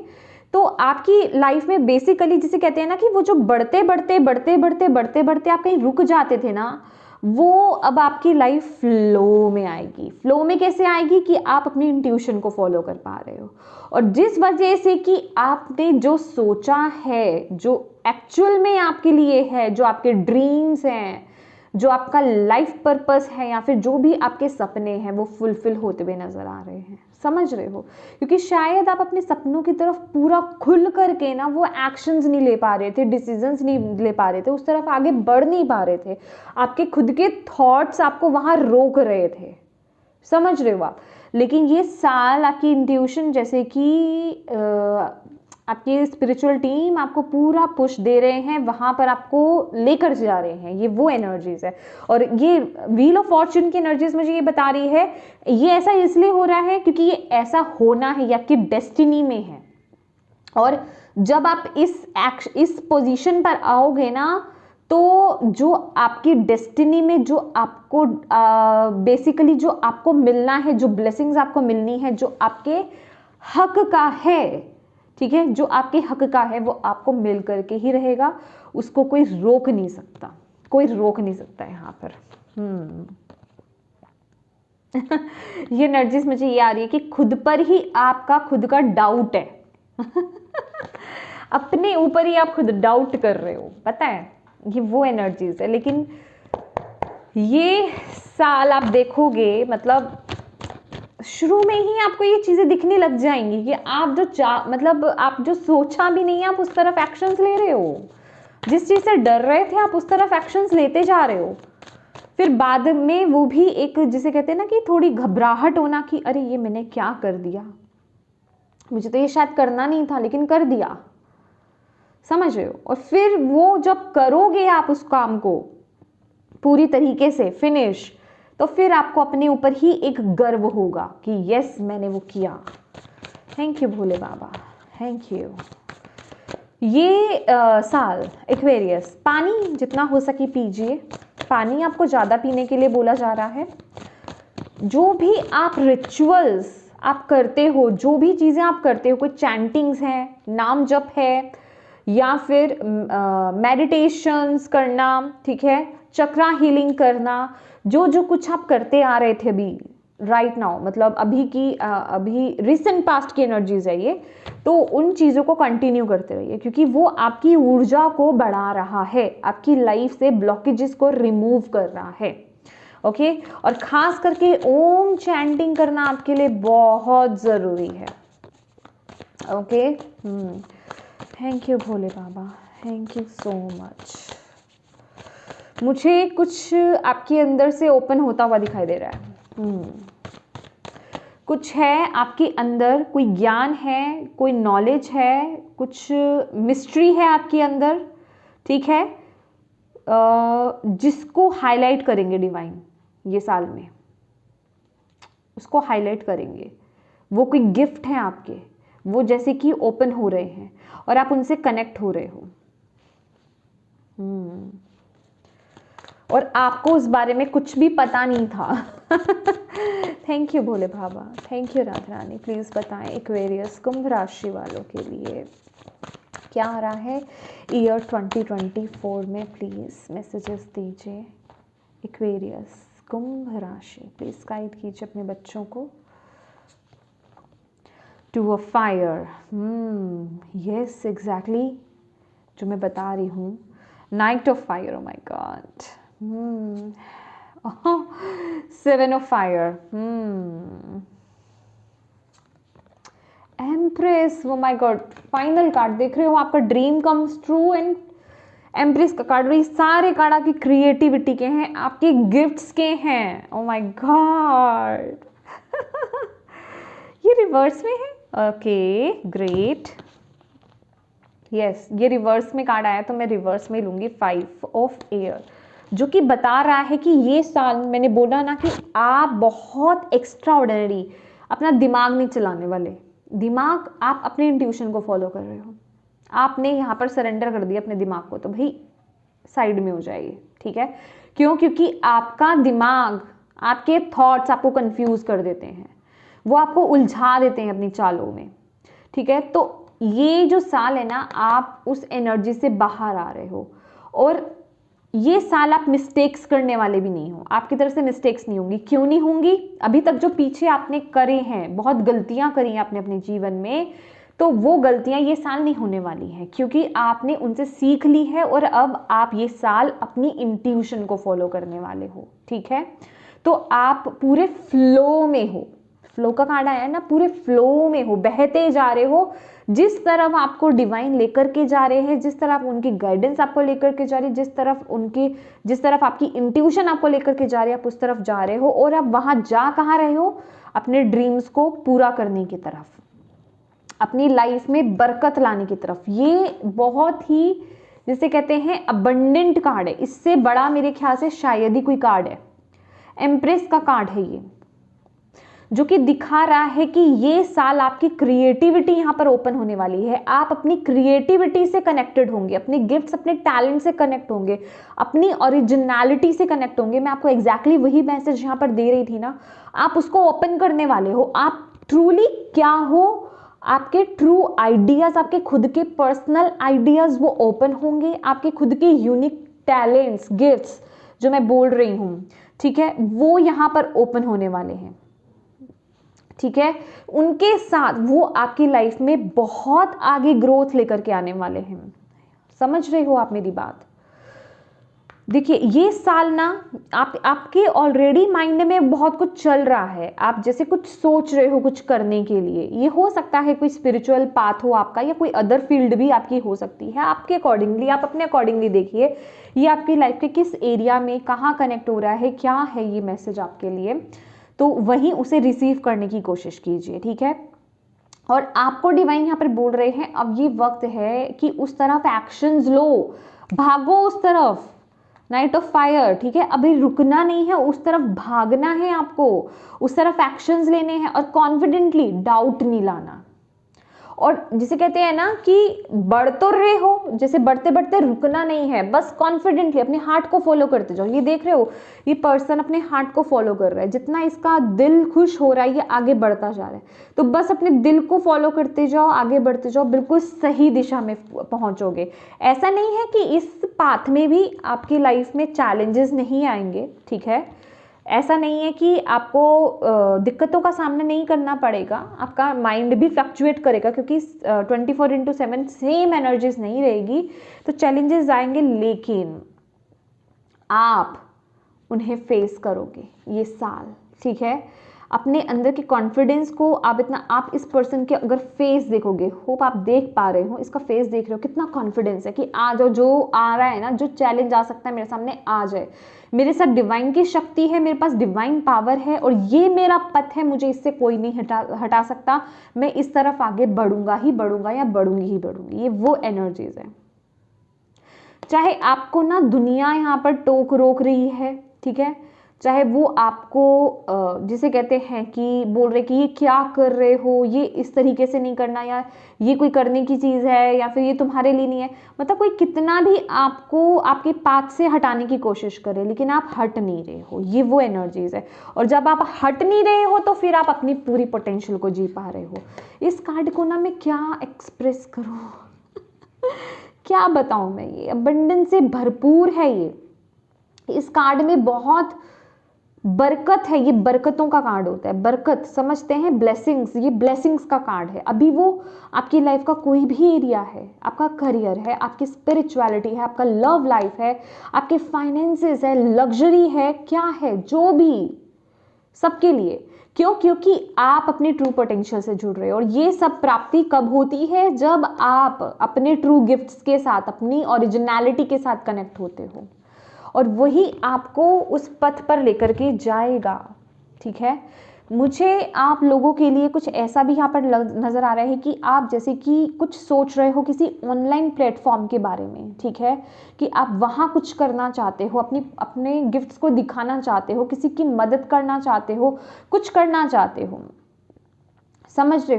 तो आपकी लाइफ में बेसिकली जिसे कहते हैं ना कि वो जो बढ़ते बढ़ते बढ़ते बढ़ते बढ़ते बढ़ते आप कहीं रुक जाते थे ना, वो अब आपकी लाइफ फ्लो में आएगी। फ्लो में कैसे आएगी कि आप अपनी इंट्यूशन को फॉलो कर पा रहे हो, और जिस वजह से कि आपने जो सोचा है, जो एक्चुअल में आपके लिए है, जो आपके ड्रीम्स हैं, जो आपका लाइफ पर्पस है, या फिर जो भी आपके सपने हैं, वो फुलफिल होते हुए नजर आ रहे हैं। समझ रहे हो? क्योंकि शायद आप अपने सपनों की तरफ पूरा खुल करके ना वो एक्शंस नहीं ले पा रहे थे, डिसीजंस नहीं ले पा रहे थे, उस तरफ आगे बढ़ नहीं पा रहे थे, आपके खुद के थॉट्स आपको वहां रोक रहे थे। समझ रहे हो आप? लेकिन ये साल आपकी इंट्यूशन, जैसे कि आपकी स्पिरिचुअल टीम आपको पूरा पुश दे रहे हैं, वहां पर आपको लेकर जा रहे हैं, ये वो एनर्जीज है। और ये व्हील ऑफ फॉर्च्यून की एनर्जीज मुझे ये बता रही है, ये ऐसा इसलिए हो रहा है क्योंकि ये ऐसा होना है, ये आपकी डेस्टिनी में है। और जब आप इस पोजीशन पर आओगे ना, तो जो आपकी डेस्टिनी में जो आपको बेसिकली जो आपको मिलना है, जो ब्लेसिंग्स आपको मिलनी है, जो आपके हक का है, ठीक है, जो आपके हक का है, वो आपको मिल करके ही रहेगा, उसको कोई रोक नहीं सकता, कोई रोक नहीं सकता यहाँ पर। ये एनर्जीज मुझे ये आ रही है कि खुद पर ही आपका खुद का डाउट है अपने ऊपर ही आप खुद डाउट कर रहे हो, पता है, ये वो एनर्जीज है। लेकिन ये साल आप देखोगे, मतलब शुरू में ही आपको ये चीजें दिखने लग जाएंगी कि आप मतलब आप जो सोचा भी नहीं है, आप उस तरफ एक्शंस ले रहे हो, जिस चीज से डर रहे थे आप उस तरफ एक्शंस लेते जा रहे हो। फिर बाद में वो भी एक, जिसे कहते हैं ना कि थोड़ी घबराहट होना कि अरे ये मैंने क्या कर दिया, मुझे तो ये शायद करना नहीं था लेकिन कर दिया। समझ रहे हो? और फिर वो जब करोगे आप उस काम को पूरी तरीके से फिनिश, तो फिर आपको अपने ऊपर ही एक गर्व होगा कि यस मैंने वो किया। Thank you Bhole Baba, thank you. ये साल एक्वेरियस, पानी जितना हो सके पीजिए, पानी आपको ज़्यादा पीने के लिए बोला जा रहा है। जो भी आप रिचुअल्स आप करते हो, जो भी चीज़ें आप करते हो, कोई चैंटिंग्स हैं, नाम जप है, या फिर मेडिटेशंस करना, ठीक है, चक्रा हीलिंग करना, जो जो कुछ आप करते आ रहे थे अभी राइट नाउ, मतलब अभी रिसेंट पास्ट की एनर्जीज है ये, तो उन चीज़ों को कंटिन्यू करते रहिए, क्योंकि वो आपकी ऊर्जा को बढ़ा रहा है, आपकी लाइफ से ब्लॉकेजेस को रिमूव कर रहा है। ओके, और खास करके ओम चैंटिंग करना आपके लिए बहुत ज़रूरी है। Okay, thank you Bhole Baba, thank you so much. मुझे कुछ आपके अंदर से ओपन होता हुआ दिखाई दे रहा है। कुछ है आपके अंदर, कोई ज्ञान है, कोई नॉलेज है, कुछ मिस्ट्री है आपके अंदर, ठीक है, जिसको हाईलाइट करेंगे डिवाइन ये साल में, उसको हाईलाइट करेंगे। वो कोई गिफ्ट है आपके, वो जैसे कि ओपन हो रहे हैं और आप उनसे कनेक्ट हो रहे हो। और आपको उस बारे में कुछ भी पता नहीं था। Thank you Bhole Baba, thank you Radha Rani. Please बताएं एक्वेरियस कुंभ राशि वालों के लिए क्या आ रहा है ईयर 2024 में, प्लीज़ मैसेजेस दीजिए। एक्वेरियस कुंभ राशि, प्लीज़ गाइड कीजिए अपने बच्चों को। Two of fire, yes exactly जो मैं बता रही हूँ, night of fire, oh my God, seven of fire, empress, oh my God, final card देख रहे हो, आपका dream comes true, and empress का कार्ड, ये सारे कार्ड आपकी क्रिएटिविटी के हैं, आपके गिफ्ट्स के हैं। ओ माय गॉड, ये रिवर्स में है। ओके ग्रेट, यस ये रिवर्स में कार्ड आया तो मैं रिवर्स में लूंगी। 5 ऑफ एयर, जो कि बता रहा है कि ये साल, मैंने बोला ना कि आप बहुत एक्स्ट्रा ऑर्डिनरी, अपना दिमाग नहीं चलाने वाले, दिमाग आप अपने इंट्यूशन को फॉलो कर रहे हो, आपने यहाँ पर सरेंडर कर दिया अपने दिमाग को, तो भाई साइड में हो जाइए, ठीक है, क्यों? क्योंकि आपका दिमाग, आपके थॉट्स आपको कंफ्यूज कर देते हैं, वो आपको उलझा देते हैं अपनी चालों में, ठीक है। तो ये जो साल है ना, आप उस एनर्जी से बाहर आ रहे हो, और ये साल आप मिस्टेक्स करने वाले भी नहीं हो, आपकी तरफ से मिस्टेक्स नहीं होंगी। क्यों नहीं होंगी? अभी तक जो पीछे आपने करे हैं, बहुत गलतियां करी हैं आपने अपने जीवन में, तो वो गलतियां ये साल नहीं होने वाली हैं, क्योंकि आपने उनसे सीख ली है, और अब आप ये साल अपनी इंट्यूशन को फॉलो करने वाले हो, ठीक है। तो आप पूरे फ्लो में हो, फ्लो का कार्ड आया है ना, पूरे फ्लो में हो, बहते जा रहे हो, जिस तरफ आपको डिवाइन लेकर के जा रहे हैं, जिस तरफ उनकी गाइडेंस आपको लेकर के जा रही है, जिस तरफ आपकी इंट्यूशन आपको लेकर के जा रही है, आप उस तरफ जा रहे हो। और आप वहां जा कहाँ रहे हो? अपने ड्रीम्स को पूरा करने की तरफ, अपनी लाइफ में बरकत लाने की तरफ। ये बहुत ही, जिसे कहते हैं, अबंडेंट कार्ड है। इससे बड़ा मेरे ख्याल से शायद ही कोई कार्ड है। एम्प्रेस का कार्ड है ये, जो कि दिखा रहा है कि ये साल आपकी क्रिएटिविटी यहाँ पर ओपन होने वाली है। आप अपनी क्रिएटिविटी से कनेक्टेड होंगे, अपने गिफ्ट्स, अपने टैलेंट से कनेक्ट होंगे, अपनी ओरिजिनलिटी से कनेक्ट होंगे। मैं आपको एग्जैक्टली वही मैसेज यहाँ पर दे रही थी ना, आप उसको ओपन करने वाले हो। आप ट्रूली क्या हो, आपके ट्रू आइडियाज, आपके खुद के पर्सनल आइडियाज वो ओपन होंगे। आपके खुद के यूनिक टैलेंट्स, गिफ्ट्स जो मैं बोल रही हूँ, ठीक है, वो यहाँ पर ओपन होने वाले हैं, ठीक है। उनके साथ वो आपकी लाइफ में बहुत आगे ग्रोथ लेकर के आने वाले हैं। समझ रहे हो आप मेरी बात? देखिए, ये साल ना आपके ऑलरेडी माइंड में बहुत कुछ चल रहा है। आप जैसे कुछ सोच रहे हो कुछ करने के लिए। ये हो सकता है कोई स्पिरिचुअल पाथ हो आपका, या कोई अदर फील्ड भी आपकी हो सकती है। आपके अकॉर्डिंगली, आप अपने अकॉर्डिंगली देखिए ये आपकी लाइफ के किस एरिया में कहाँ कनेक्ट हो रहा है, क्या है ये मैसेज आपके लिए, तो वहीं उसे रिसीव करने की कोशिश कीजिए, ठीक है। और आपको डिवाइन यहाँ पर बोल रहे हैं, अब ये वक्त है कि उस तरफ एक्शंस लो, भागो उस तरफ, नाइट ऑफ फायर, ठीक है। अभी रुकना नहीं है, उस तरफ भागना है आपको, उस तरफ एक्शंस लेने हैं, और कॉन्फिडेंटली, डाउट नहीं लाना। और जिसे कहते हैं ना कि बढ़ तो रहे हो, जैसे बढ़ते बढ़ते रुकना नहीं है, बस कॉन्फिडेंटली अपने हार्ट को फॉलो करते जाओ। ये देख रहे हो, ये पर्सन अपने हार्ट को फॉलो कर रहा है, जितना इसका दिल खुश हो रहा है ये आगे बढ़ता जा रहा है। तो बस अपने दिल को फॉलो करते जाओ, आगे बढ़ते जाओ, बिल्कुल सही दिशा में पहुंचोगे। ऐसा नहीं है कि इस पाथ में भी आपकी लाइफ में चैलेंजेस नहीं आएंगे, ठीक है। ऐसा नहीं है कि आपको दिक्कतों का सामना नहीं करना पड़ेगा, आपका माइंड भी फ्लक्चुएट करेगा, क्योंकि 24/7 सेम एनर्जीज नहीं रहेगी, तो चैलेंजेस आएंगे, लेकिन आप उन्हें फेस करोगे ये साल, ठीक है। अपने अंदर के कॉन्फिडेंस को आप इस पर्सन के अगर फेस देखोगे, होप आप देख पा रहे हो, इसका फेस देख रहे हो, कितना कॉन्फिडेंस है कि आ जाओ, जो आ रहा है ना, जो चैलेंज आ सकता है मेरे सामने, आ जाए। मेरे साथ डिवाइन की शक्ति है, मेरे पास डिवाइन पावर है, और ये मेरा पथ है, मुझे इससे कोई नहीं हटा सकता। मैं इस तरफ आगे बढ़ूंगा ही बढ़ूंगा, या बढ़ूंगी ही बढ़ूंगी। ये वो एनर्जीज है। चाहे आपको ना दुनिया यहाँ पर टोक रोक रही है, ठीक है, चाहे वो आपको जिसे कहते हैं कि बोल रहे कि ये क्या कर रहे हो, ये इस तरीके से नहीं करना, या ये कोई करने की चीज़ है, या फिर ये तुम्हारे लिए नहीं है। मतलब कोई कितना भी आपको आपके पाथ से हटाने की कोशिश करे, लेकिन आप हट नहीं रहे हो। ये वो एनर्जीज है। और जब आप हट नहीं रहे हो तो फिर आप अपनी पूरी पोटेंशियल को जी पा रहे हो। इस कार्ड को ना मैं क्या एक्सप्रेस करूँ क्या बताऊँ मैं, ये अबंडेंस से भरपूर है। ये इस कार्ड में बहुत बरकत है, ये बरकतों का कार्ड होता है। बरकत समझते हैं, ब्लेसिंग्स, ये ब्लेसिंग्स का कार्ड है। अभी वो आपकी लाइफ का कोई भी एरिया है, आपका करियर है, आपकी स्पिरिचुअलिटी है, आपका लव लाइफ है, आपके फाइनेंसेस है, लग्जरी है, क्या है, जो भी, सबके लिए। क्यों? क्योंकि आप अपने ट्रू पोटेंशियल से जुड़ रहे हो। और ये सब प्राप्ति कब होती है? जब आप अपने ट्रू गिफ्ट्स के साथ, अपनी ओरिजिनलिटी के साथ कनेक्ट होते हो, और वही आपको उस पथ पर लेकर के जाएगा, ठीक है। मुझे आप लोगों के लिए कुछ ऐसा भी यहाँ पर नज़र आ रहा है कि आप जैसे कि कुछ सोच रहे हो किसी ऑनलाइन प्लेटफॉर्म के बारे में, ठीक है, कि आप वहाँ कुछ करना चाहते हो, अपने गिफ्ट्स को दिखाना चाहते हो, किसी की मदद करना चाहते हो, कुछ करना चाहते हो, समझ रहे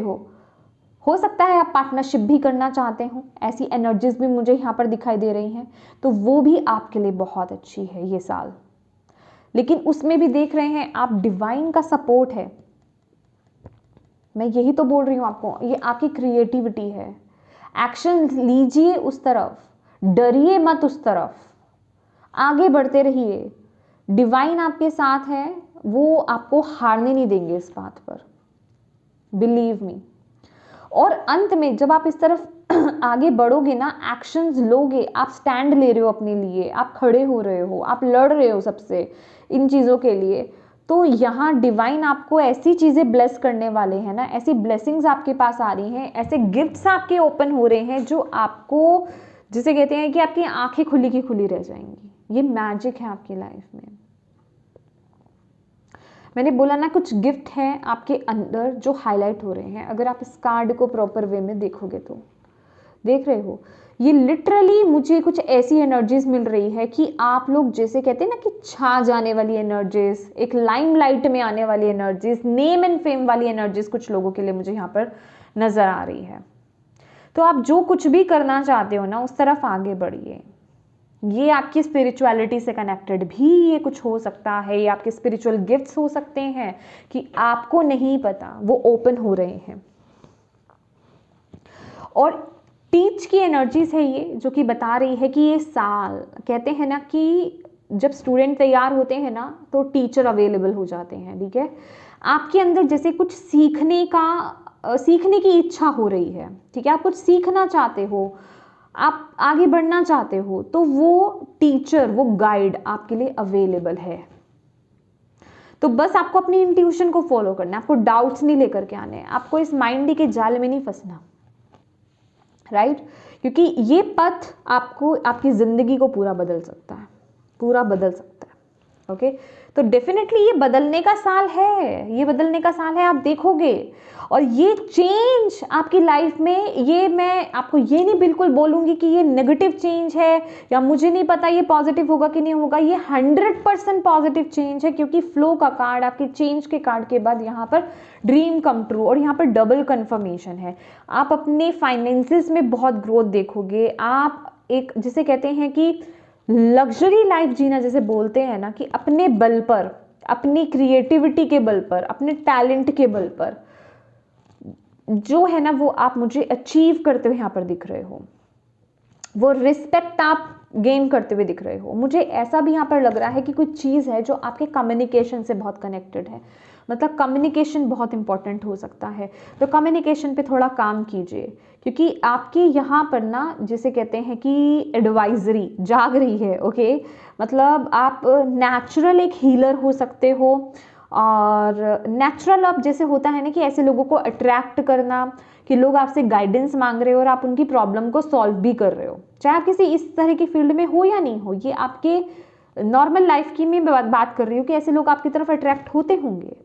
हो सकता है आप पार्टनरशिप भी करना चाहते हो। ऐसी एनर्जीज भी मुझे यहाँ पर दिखाई दे रही हैं, तो वो भी आपके लिए बहुत अच्छी है ये साल, लेकिन उसमें भी देख रहे हैं आप डिवाइन का सपोर्ट है। मैं यही तो बोल रही हूँ आपको, ये आपकी क्रिएटिविटी है। एक्शन लीजिए उस तरफ, डरिए मत उस तरफ, आगे बढ़ते रहिए। डिवाइन आपके साथ है, वो आपको हारने नहीं देंगे इस बात पर, बिलीव मी। और अंत में जब आप इस तरफ आगे बढ़ोगे ना, एक्शंस लोगे, आप स्टैंड ले रहे हो अपने लिए, आप खड़े हो रहे हो, आप लड़ रहे हो सबसे इन चीज़ों के लिए, तो यहाँ डिवाइन आपको ऐसी चीज़ें ब्लेस करने वाले हैं ना, ऐसी ब्लेसिंग्स आपके पास आ रही हैं, ऐसे गिफ्ट्स आपके ओपन हो रहे हैं जो आपको, जिसे कहते हैं कि आपकी आंखें खुली की खुली रह जाएंगी। ये मैजिक है आपकी लाइफ में। मैंने बोला ना, कुछ गिफ्ट हैं आपके अंदर जो हाईलाइट हो रहे हैं। अगर आप इस कार्ड को प्रॉपर वे में देखोगे तो देख रहे हो, ये लिटरली मुझे कुछ ऐसी एनर्जीज मिल रही है कि आप लोग जैसे कहते हैं ना कि छा जाने वाली एनर्जीज, एक लाइमलाइट में आने वाली एनर्जीज, नेम एंड फेम वाली एनर्जीज कुछ लोगों के लिए मुझे यहाँ पर नजर आ रही है। तो आप जो कुछ भी करना चाहते हो ना, उस तरफ आगे बढ़िए। ये आपकी स्पिरिचुअलिटी से कनेक्टेड भी ये कुछ हो सकता है, ये आपके स्पिरिचुअल गिफ्ट्स हो सकते हैं कि आपको नहीं पता, वो ओपन हो रहे हैं। और टीच की एनर्जीज है ये, जो कि बता रही है कि ये साल, कहते हैं ना कि जब स्टूडेंट तैयार होते हैं ना तो टीचर अवेलेबल हो जाते हैं, ठीक है। आपके अंदर जैसे कुछ सीखने की इच्छा हो रही है, ठीक है, आप कुछ सीखना चाहते हो, आप आगे बढ़ना चाहते हो, तो वो टीचर, वो गाइड आपके लिए अवेलेबल है। तो बस आपको अपनी इंट्यूशन को फॉलो करना है, आपको डाउट्स नहीं लेकर के आने हैं, आपको इस माइंड के जाल में नहीं फंसना, राइट। क्योंकि ये पथ आपको, आपकी जिंदगी को पूरा बदल सकता है, पूरा बदल सकता है। ओके, तो डेफिनेटली ये बदलने का साल है, ये बदलने का साल है, आप देखोगे। और ये चेंज आपकी लाइफ में, ये मैं आपको ये नहीं बिल्कुल बोलूंगी कि ये नेगेटिव चेंज है या मुझे नहीं पता ये पॉजिटिव होगा कि नहीं होगा, ये 100% पॉजिटिव चेंज है। क्योंकि फ्लो का कार्ड, आपके चेंज के कार्ड के बाद यहाँ पर ड्रीम कम ट्रू, और यहाँ पर डबल कंफर्मेशन है। आप अपने फाइनेंसेस में बहुत ग्रोथ देखोगे, आप एक जिसे कहते हैं कि लग्जरी लाइफ जीना, जैसे बोलते हैं ना कि अपने बल पर, अपनी क्रिएटिविटी के बल पर, अपने टैलेंट के बल पर जो है ना, वो आप मुझे अचीव करते हुए यहाँ पर दिख रहे हो, वो रिस्पेक्ट आप गेन करते हुए दिख रहे हो। मुझे ऐसा भी यहाँ पर लग रहा है कि कुछ चीज़ है जो आपके कम्युनिकेशन से बहुत कनेक्टेड है, मतलब कम्युनिकेशन बहुत इंपॉर्टेंट हो सकता है। तो कम्युनिकेशन पे थोड़ा काम कीजिए, क्योंकि आपके यहाँ पर ना जिसे कहते हैं कि एडवाइजरी जाग रही है। ओके, मतलब आप नेचुरल एक हीलर हो सकते हो, और नेचुरल अब जैसे होता है ना कि ऐसे लोगों को अट्रैक्ट करना कि लोग आपसे गाइडेंस मांग रहे हो और आप उनकी प्रॉब्लम को सॉल्व भी कर रहे हो, चाहे आप किसी इस तरह की फील्ड में हो या नहीं हो। ये आपके नॉर्मल लाइफ की मैं बात कर रही हूँ कि ऐसे लोग आपकी तरफ अट्रैक्ट होते होंगे,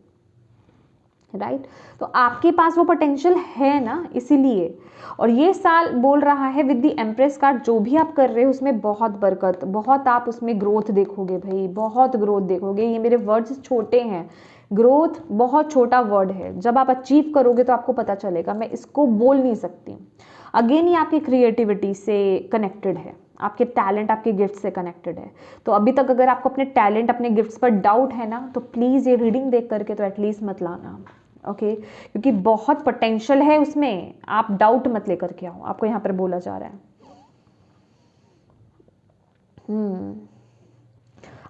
राइट। तो आपके पास वो पोटेंशियल है ना, इसीलिए। और ये साल बोल रहा है विद द एम्प्रेस कार्ड, जो भी आप कर रहे हो उसमें बहुत बरकत, बहुत आप उसमें ग्रोथ देखोगे भाई, बहुत ग्रोथ देखोगे। ये मेरे वर्ड्स छोटे हैं, ग्रोथ बहुत छोटा वर्ड है, जब आप अचीव करोगे तो आपको पता चलेगा, मैं इसको बोल नहीं सकती। अगेन ये आपकी क्रिएटिविटी से कनेक्टेड है, आपके टैलेंट, आपके गिफ्ट से कनेक्टेड है। तो अभी तक अगर आपको अपने टैलेंट, अपने गिफ्ट्स पर डाउट है ना, तो प्लीज़ ये रीडिंग देख करके तो एटलीस्ट मत लाना, ओके। क्योंकि बहुत पोटेंशियल है उसमें, आप डाउट मत लेकर के आओ, आपको यहाँ पर बोला जा रहा है।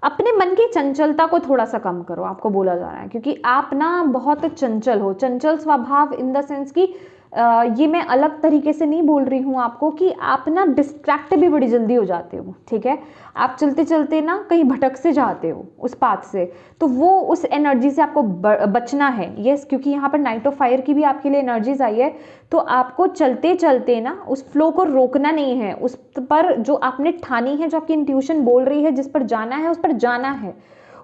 अपने मन की चंचलता को थोड़ा सा कम करो, आपको बोला जा रहा है, क्योंकि आप ना बहुत चंचल हो, चंचल स्वभाव इन द सेंस कि ये मैं अलग तरीके से नहीं बोल रही हूँ आपको, कि आप ना डिस्ट्रैक्ट भी बड़ी जल्दी हो जाते हो, ठीक है। आप चलते चलते ना कहीं भटक से जाते हो उस पाथ से, तो वो उस एनर्जी से आपको बचना है। यस, क्योंकि यहाँ पर नाइट ऑफ फायर की भी आपके लिए एनर्जीज आई है, तो आपको चलते चलते ना उस फ्लो को रोकना नहीं है, उस पर जो आपने ठानी है, जो आपकी इंट्यूशन बोल रही है, जिस पर जाना है उस पर जाना है,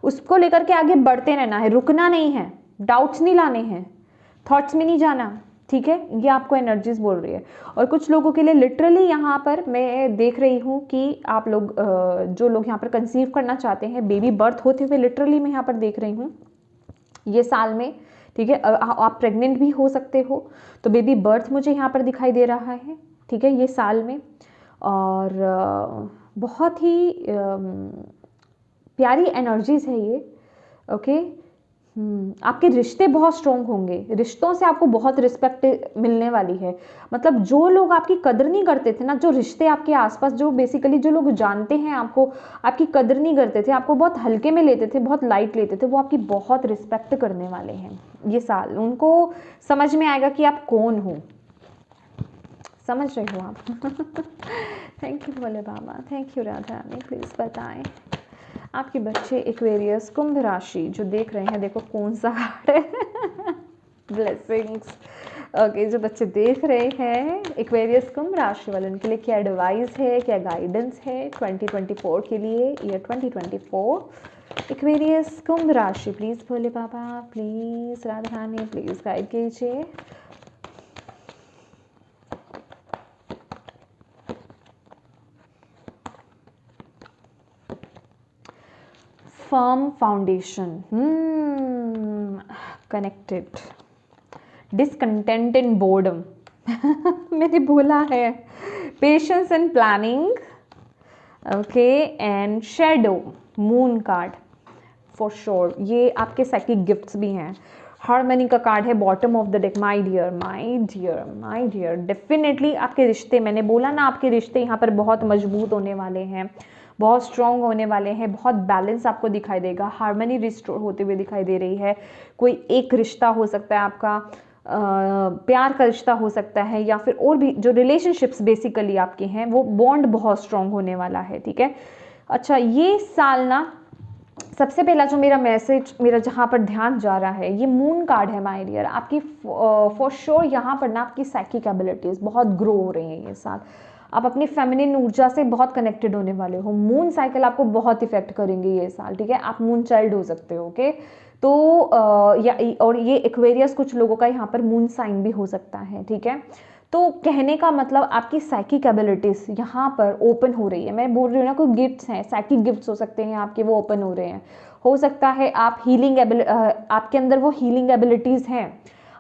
उसको लेकर के आगे बढ़ते रहना है, रुकना नहीं है, डाउट्स नहीं लाने हैं, थॉट्स में नहीं जाना, ठीक है। ये आपको एनर्जीज बोल रही है। और कुछ लोगों के लिए लिटरली यहाँ पर मैं देख रही हूँ कि आप लोग जो लोग यहाँ पर कंसीव करना चाहते हैं, बेबी बर्थ होते हुए लिटरली मैं यहाँ पर देख रही हूँ ये साल में, ठीक है। आप प्रेग्नेंट भी हो सकते हो, तो बेबी बर्थ मुझे यहाँ पर दिखाई दे रहा है, ठीक है, ये साल में। और बहुत ही प्यारी एनर्जीज है ये, ओके। आपके रिश्ते बहुत स्ट्रॉन्ग होंगे, रिश्तों से आपको बहुत रिस्पेक्ट मिलने वाली है। मतलब जो लोग आपकी कदर नहीं करते थे ना, जो रिश्ते आपके आसपास, जो बेसिकली जो लोग जानते हैं आपको, आपकी कदर नहीं करते थे, आपको बहुत हल्के में लेते थे, बहुत लाइट लेते थे, वो आपकी बहुत रिस्पेक्ट करने वाले हैं ये साल। उनको समझ में आएगा कि आप कौन हो, समझ रहे हो आप। Thank you Bhole Baba, thank you Radha Rani. Please बताएं आपके बच्चे एक्वेरियस कुंभ राशि जो देख रहे हैं, देखो कौन सा कार्ड है। ब्लेसिंग्स। ओके, जो बच्चे देख रहे हैं एक्वेरियस कुंभ राशि वाले, उनके लिए क्या एडवाइस है, क्या गाइडेंस है 2024 के लिए, ईयर 2024 एक्वेरियस कुंभ राशि। Please Bhole Baba, please Radha Rani, please guide कीजिए। फर्म फाउंडेशन, कनेक्टेड, डिसकंटेंट इन बोर्डम। मैंने बोला है patience and planning, okay, and shadow, moon card for sure. ये आपके साइकिक गिफ्ट्स भी हैं। हार्मनी का कार्ड है bottom of the deck. My dear, my dear, my dear, definitely आपके रिश्ते, मैंने बोला ना आपके रिश्ते यहाँ पर बहुत मजबूत होने वाले हैं, बहुत स्ट्रॉन्ग होने वाले हैं, बहुत बैलेंस आपको दिखाई देगा, हार्मनी रिस्टोर होते हुए दिखाई दे रही है। कोई एक रिश्ता हो सकता है आपका, प्यार का रिश्ता हो सकता है, या फिर और भी जो रिलेशनशिप्स बेसिकली आपके हैं वो बॉन्ड बहुत स्ट्रॉन्ग होने वाला है, ठीक है। अच्छा, ये साल ना सबसे पहला जो मेरा मैसेज, मेरा जहाँ पर ध्यान जा रहा है, ये मून कार्ड है माय डियर। आपकी फॉर श्योर यहाँ पर ना आपकी साइकिक एबिलिटीज़ बहुत ग्रो हो रही हैं ये साल। आप अपनी फेमिनिन ऊर्जा से बहुत कनेक्टेड होने वाले हो। मून साइकिल आपको बहुत इफेक्ट करेंगे ये साल, ठीक है। आप मून चाइल्ड हो सकते हो, ओके। तो और ये एक्वेरियस कुछ लोगों का यहाँ पर मून साइन भी हो सकता है, ठीक है। तो कहने का मतलब आपकी साइकिक एबिलिटीज यहाँ पर ओपन हो रही है। मैं बोल रही हूँ ना, कोई गिफ्ट्स हैं, साइकिक गिफ्ट्स हो सकते हैं आपके, वो ओपन हो रहे हैं। हो सकता है आप आपके अंदर वो हीलिंग एबिलिटीज हैं,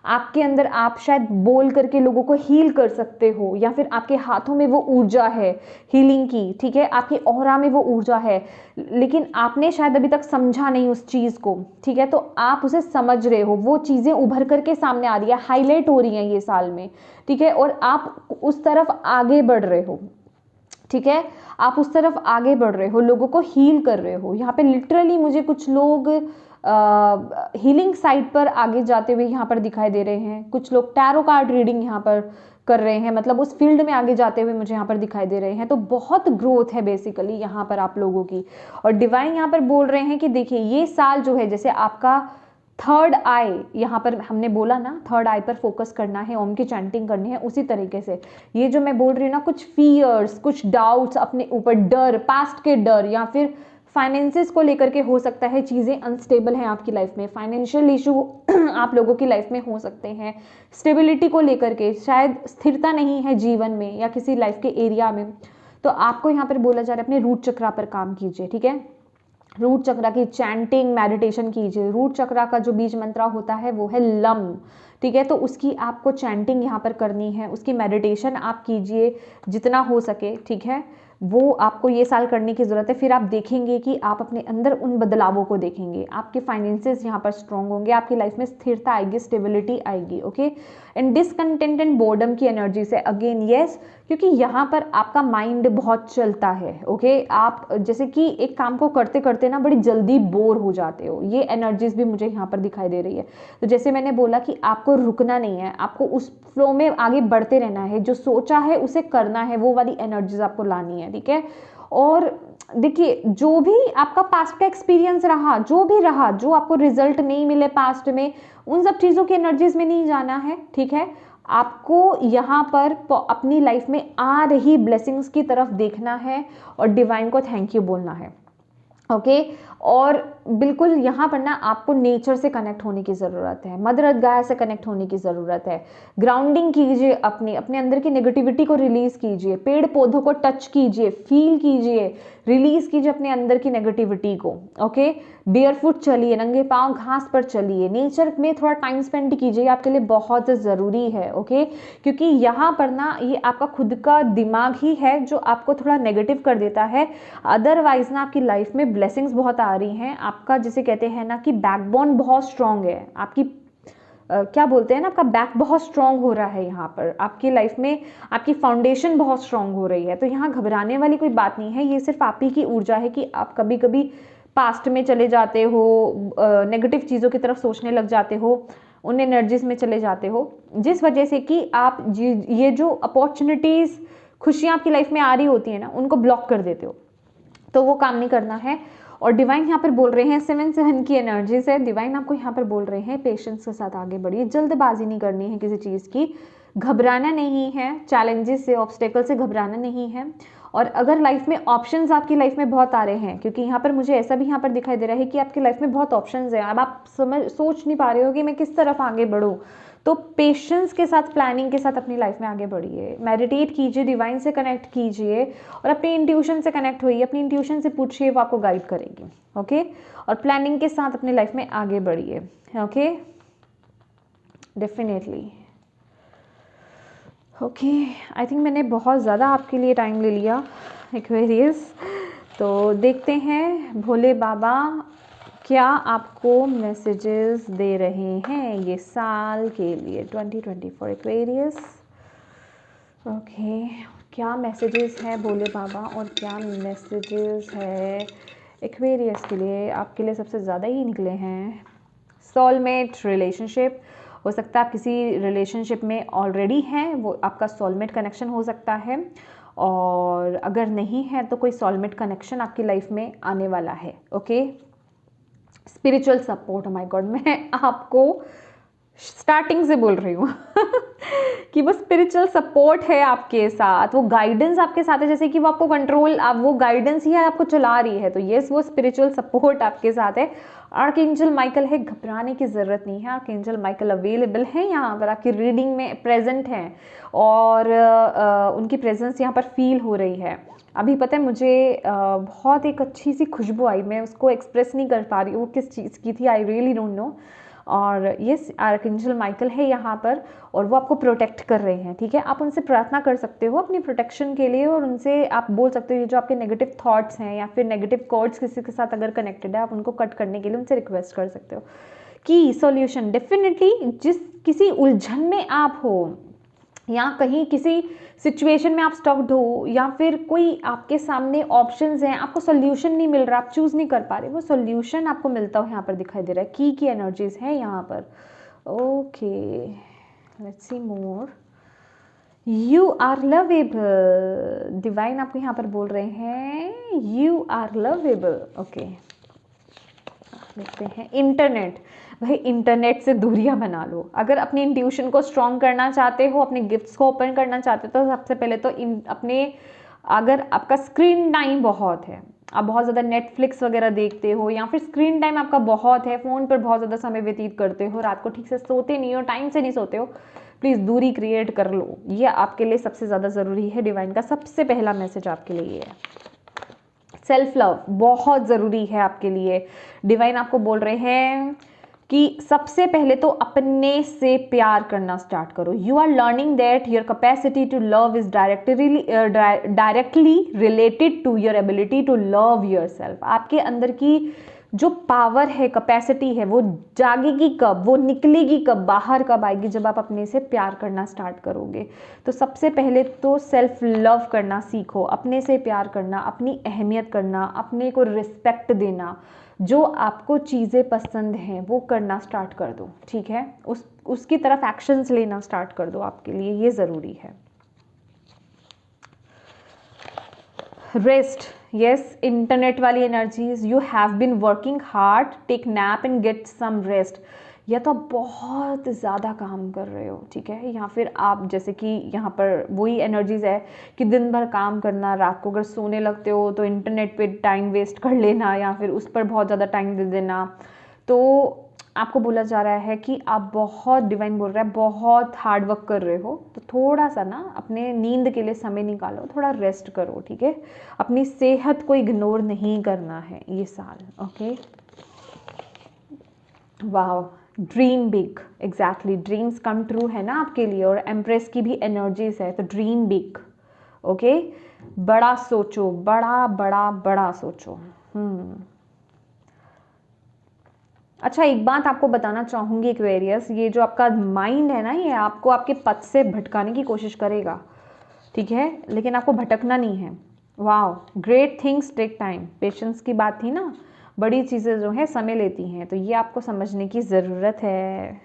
आपके अंदर आप शायद बोल करके लोगों को हील कर सकते हो, या फिर आपके हाथों में वो ऊर्जा है हीलिंग की, ठीक है। आपकी ऑरा में वो ऊर्जा है, लेकिन आपने शायद अभी तक समझा नहीं उस चीज़ को, ठीक है। तो आप उसे समझ रहे हो, वो चीज़ें उभर करके सामने आ रही है, हाईलाइट हो रही हैं ये साल में, ठीक है। और आप उस तरफ आगे बढ़ रहे हो, ठीक है। आप उस तरफ आगे बढ़ रहे हो, लोगों को हील कर रहे हो। यहाँ पे लिटरली मुझे कुछ लोग हीलिंग साइड पर आगे जाते हुए यहाँ पर दिखाई दे रहे हैं। कुछ लोग टैरो कार्ड रीडिंग यहाँ पर कर रहे हैं, मतलब उस फील्ड में आगे जाते हुए मुझे यहाँ पर दिखाई दे रहे हैं। तो बहुत ग्रोथ है बेसिकली यहाँ पर आप लोगों की। और डिवाइन यहाँ पर बोल रहे हैं कि देखिए ये साल जो है, जैसे आपका थर्ड आई, यहाँ पर हमने बोला ना थर्ड आई पर फोकस करना है, ओम की चैंटिंग करनी है, उसी तरीके से ये जो मैं बोल रही हूँ ना, कुछ फियर्स, कुछ डाउट्स अपने ऊपर, डर, पास्ट के डर, या फिर फाइनेंसेस को लेकर के हो सकता है चीज़ें अनस्टेबल हैं आपकी लाइफ में, फाइनेंशियल इशू आप लोगों की लाइफ में हो सकते हैं, स्टेबिलिटी को लेकर के शायद स्थिरता नहीं है जीवन में या किसी लाइफ के एरिया में। तो आपको यहाँ पर बोला जा रहा है अपने रूट चक्रा पर काम कीजिए, ठीक है। रूट चक्रा की चैंटिंग, मेडिटेशन कीजिए। रूट चक्रा का जो बीज मंत्र होता है वो है लम, ठीक है। तो उसकी आपको चैंटिंग यहाँ पर करनी है, उसकी मेडिटेशन आप कीजिए जितना हो सके, ठीक है। वो आपको ये साल करने की ज़रूरत है। फिर आप देखेंगे कि आप अपने अंदर उन बदलावों को देखेंगे, आपके फाइनेंसेस यहाँ पर स्ट्रॉन्ग होंगे, आपकी लाइफ में स्थिरता आएगी, स्टेबिलिटी आएगी, okay. And discontent and boredom की एनर्जी से अगेन यस, क्योंकि यहाँ पर आपका माइंड बहुत चलता है, ओके। आप जैसे कि एक काम को करते करते ना बड़ी जल्दी बोर हो जाते हो, ये एनर्जीज भी मुझे यहाँ पर दिखाई दे रही है। तो जैसे मैंने बोला कि आपको रुकना नहीं है, आपको उस फ्लो में आगे बढ़ते रहना है, जो सोचा है उसे करना है, वो वाली एनर्जीज आपको लानी है, ठीक है। और देखिए जो भी आपका पास्ट का एक्सपीरियंस रहा, जो भी रहा, जो आपको रिजल्ट नहीं मिले पास्ट में, उन सब चीज़ों की एनर्जीज में नहीं जाना है, ठीक है। आपको यहाँ पर अपनी लाइफ में आ रही ब्लेसिंग्स की तरफ देखना है और डिवाइन को थैंक यू बोलना है, ओके। और बिल्कुल यहाँ पर ना आपको नेचर से कनेक्ट होने की ज़रूरत है, मदर अर्थ गाय से कनेक्ट होने की ज़रूरत है। ग्राउंडिंग कीजिए, अपने अंदर की नेगेटिविटी को रिलीज़ कीजिए, पेड़ पौधों को टच कीजिए, फील कीजिए, रिलीज़ कीजिए अपने अंदर की नेगेटिविटी को, ओके। बेयरफुट चलिए, नंगे पाँव घास पर चलिए, नेचर में थोड़ा टाइम स्पेंड कीजिए, आपके लिए बहुत ज़रूरी है, ओके। क्योंकि यहाँ पर ना ये आपका खुद का दिमाग ही है जो आपको थोड़ा नेगेटिव कर देता है, अदरवाइज ना आपकी लाइफ में ब्लेसिंग्स बहुत आ रही हैं। आपका जिसे कहते हैं ना कि बैकबोन बहुत स्ट्रांग है, आपकी क्या बोलते हैं ना, आपका बैक बहुत स्ट्रांग हो रहा है यहाँ पर, आपकी लाइफ में आपकी फाउंडेशन बहुत स्ट्रांग हो रही है। तो यहाँ घबराने वाली कोई बात नहीं है, ये सिर्फ आप ही की ऊर्जा है कि आप कभी कभी पास्ट में चले जाते हो, नेगेटिव चीज़ों की तरफ सोचने लग जाते हो, उन एनर्जीज में चले जाते हो, जिस वजह से कि आप ये जो अपॉर्चुनिटीज़, खुशियाँ आपकी लाइफ में आ रही होती है ना, उनको ब्लॉक कर देते हो। तो वो काम नहीं करना है। और डिवाइन यहाँ पर बोल रहे हैं 7-7 की एनर्जीज है। डिवाइन आपको यहाँ पर बोल रहे हैं पेशेंस के साथ आगे बढ़िए, जल्दबाजी नहीं करनी है किसी चीज़ की, घबराना नहीं है, चैलेंजेस से, ऑब्स्टेकल से घबराना नहीं है। और अगर लाइफ में ऑप्शंस आपकी लाइफ में बहुत आ रहे हैं, क्योंकि यहाँ पर मुझे ऐसा भी यहाँ पर दिखाई दे रहा है कि आपकी लाइफ में बहुत ऑप्शंस हैं, अब आप सोच नहीं पा रहे हो कि मैं किस तरफ आगे बढ़ूँ, तो पेशेंस के साथ, प्लानिंग के साथ अपनी लाइफ में आगे बढ़िए, मेडिटेट कीजिए, डिवाइन से कनेक्ट कीजिए और अपनी इंट्यूशन से कनेक्ट होइए, अपनी इंट्यूशन से पूछिए, वो आपको गाइड करेगी। ओके, और प्लानिंग के साथ अपनी लाइफ में आगे बढ़िए। Okay, definitely. Okay, I think मैंने बहुत ज़्यादा आपके लिए टाइम ले लिया एक्वेरियस। तो देखते हैं भोले बाबा क्या आपको मैसेजेस दे रहे हैं ये साल के लिए 2024 एक्वेरियस। ओके, क्या मैसेजेस हैं भोले बाबा और क्या मैसेजेस है एक्वेरियस के लिए? आपके लिए सबसे ज़्यादा ही निकले हैं सोलमेट रिलेशनशिप। हो सकता है आप किसी रिलेशनशिप में ऑलरेडी हैं, वो आपका सोलमेट कनेक्शन हो सकता है, और अगर नहीं है तो कोई सोलमेट कनेक्शन आपकी लाइफ में आने वाला है। Okay, spiritual support, my God, मैं आपको स्टार्टिंग से बोल रही हूँ कि वो स्पिरिचुअल सपोर्ट है आपके साथ, वो गाइडेंस आपके साथ है, जैसे कि वो आपको कंट्रोल, आप वो गाइडेंस ही आपको चला रही है। तो यस, वो स्पिरिचुअल सपोर्ट आपके साथ है। आर्कएंजल माइकल है, घबराने की ज़रूरत नहीं है, आर्कएंजल माइकल अवेलेबल है यहाँ पर, आपकी रीडिंग में प्रेजेंट हैं और उनकी प्रेजेंस यहाँ पर फील हो रही है। अभी पता है मुझे बहुत एक अच्छी सी खुशबू आई, मैं उसको एक्सप्रेस नहीं कर पा रही हूँ वो किस चीज़ की थी, आई रियली डोंट नो। और ये आर्कएंजल माइकल है यहाँ पर और वो आपको प्रोटेक्ट कर रहे हैं। ठीक है, आप उनसे प्रार्थना कर सकते हो अपनी प्रोटेक्शन के लिए, और उनसे आप बोल सकते हो ये जो आपके नेगेटिव थॉट्स हैं या फिर नेगेटिव कॉर्ड्स किसी के साथ अगर कनेक्टेड है, आप उनको कट करने के लिए उनसे रिक्वेस्ट कर सकते हो कि सॉल्यूशन डेफिनेटली, जिस किसी उलझन में आप हो या कहीं किसी सिचुएशन में आप स्टक्ड हो या फिर कोई आपके सामने ऑप्शंस हैं, आपको सोल्यूशन नहीं मिल रहा, आप चूज नहीं कर पा रहे, वो सोल्यूशन आपको मिलता हो यहाँ पर दिखाई दे रहा है। की एनर्जीज है यहाँ पर। Okay, let's see more. You are lovable, divine आपको यहाँ पर बोल रहे हैं यू आर लवेबल। ओके, देखते हैं इंटरनेट। भाई इंटरनेट से दूरियां बना लो, अगर अपनी इंट्यूशन को स्ट्रॉन्ग करना चाहते हो, अपने गिफ्ट्स को ओपन करना चाहते हो, तो सबसे पहले तो अपने, अगर आपका स्क्रीन टाइम बहुत है, आप बहुत ज़्यादा नेटफ्लिक्स वगैरह देखते हो या फिर स्क्रीन टाइम आपका बहुत है, फ़ोन पर बहुत ज़्यादा समय व्यतीत करते हो, रात को ठीक से सोते नहीं हो, टाइम से नहीं सोते हो, प्लीज़ दूरी क्रिएट कर लो, ये आपके लिए सबसे ज़्यादा ज़रूरी है। डिवाइन का सबसे पहला मैसेज आपके लिए ये है। सेल्फ लव बहुत ज़रूरी है आपके लिए। डिवाइन आपको बोल रहे हैं कि सबसे पहले तो अपने से प्यार करना स्टार्ट करो। You are learning that your capacity to love is directly related to your ability to love yourself. आपके अंदर की जो पावर है, कैपेसिटी है, वो जागेगी कब, वो निकलेगी कब, बाहर कब आएगी, जब आप अपने से प्यार करना स्टार्ट करोगे। तो सबसे पहले तो सेल्फ लव करना सीखो, अपने से प्यार करना, अपनी अहमियत करना, अपने को रिस्पेक्ट देना, जो आपको चीज़ें पसंद हैं वो करना स्टार्ट कर दो। ठीक है, उसकी तरफ एक्शंस लेना स्टार्ट कर दो, आपके लिए ये ज़रूरी है। रेस्ट, यस, इंटरनेट वाली energies, you have been working hard, take nap and get some rest. या तो आप बहुत ज़्यादा काम कर रहे हो, ठीक है, या फिर आप जैसे कि यहाँ पर वही एनर्जीज है कि दिन भर काम करना, रात को अगर सोने लगते हो तो इंटरनेट पे टाइम वेस्ट कर लेना या फिर उस पर बहुत ज़्यादा टाइम दे देना। तो आपको बोला जा रहा है कि आप बहुत, डिवाइन बोल रहा है, बहुत हार्ड वर्क कर रहे हो, तो थोड़ा सा ना अपने नींद के लिए समय निकालो, थोड़ा रेस्ट करो। ठीक है, अपनी सेहत को इग्नोर नहीं करना है ये साल। ओके, वाह, dream big, exactly, dreams come true है ना आपके लिए, और एम्प्रेस की भी एनर्जीज है, तो ड्रीम बिग। ओके, बड़ा सोचो, बड़ा बड़ा बड़ा सोचो। अच्छा, एक बात आपको बताना चाहूँगी एक्वेरियस, ये जो आपका माइंड है ना, ये आपको आपके पथ से भटकाने की कोशिश करेगा, ठीक है, लेकिन आपको भटकना नहीं है। Wow, great things take time, patience की बात थी ना, बड़ी चीज़ें जो है समय लेती हैं, तो ये आपको समझने की ज़रूरत है।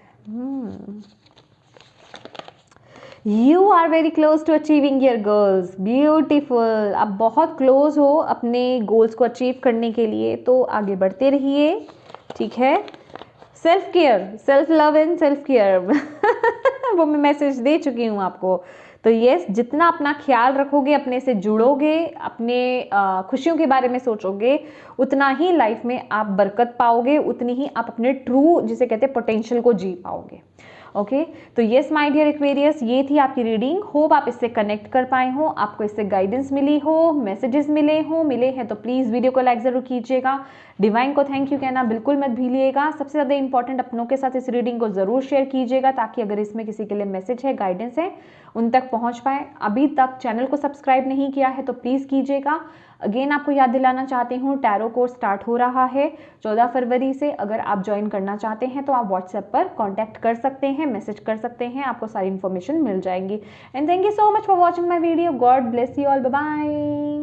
You are very close to achieving your goals, beautiful. आप बहुत क्लोज हो अपने गोल्स को अचीव करने के लिए, तो आगे बढ़ते रहिए, ठीक है। Self care, self love and self care वो मैं मैसेज दे चुकी हूँ आपको। तो यस, जितना अपना ख्याल रखोगे, अपने से जुड़ोगे, अपने खुशियों के बारे में सोचोगे, उतना ही लाइफ में आप बरकत पाओगे, उतनी ही आप अपने ट्रू, जिसे कहते हैं, पोटेंशियल को जी पाओगे। ओके, तो येस माय डियर एक्वेरियस, ये थी आपकी रीडिंग। होप आप इससे कनेक्ट कर पाए हो, आपको इससे गाइडेंस मिली हो, मैसेजेस मिले हैं तो प्लीज़ वीडियो को लाइक ज़रूर कीजिएगा। डिवाइन को थैंक यू कहना बिल्कुल मत भूलिएगा। सबसे ज़्यादा इंपॉर्टेंट, अपनों के साथ इस रीडिंग को ज़रूर शेयर कीजिएगा, ताकि अगर इसमें किसी के लिए मैसेज है, गाइडेंस है, उन तक पहुँच पाए। अभी तक चैनल को सब्सक्राइब नहीं किया है तो प्लीज़ कीजिएगा। अगेन आपको याद दिलाना चाहती हूँ, टैरो कोर्स स्टार्ट हो रहा है 14 फरवरी से। अगर आप ज्वाइन करना चाहते हैं तो आप व्हाट्सएप पर कांटेक्ट कर सकते हैं, मैसेज कर सकते हैं, आपको सारी इन्फॉर्मेशन मिल जाएंगी। And thank you so much for watching my video. God bless you all, bye bye.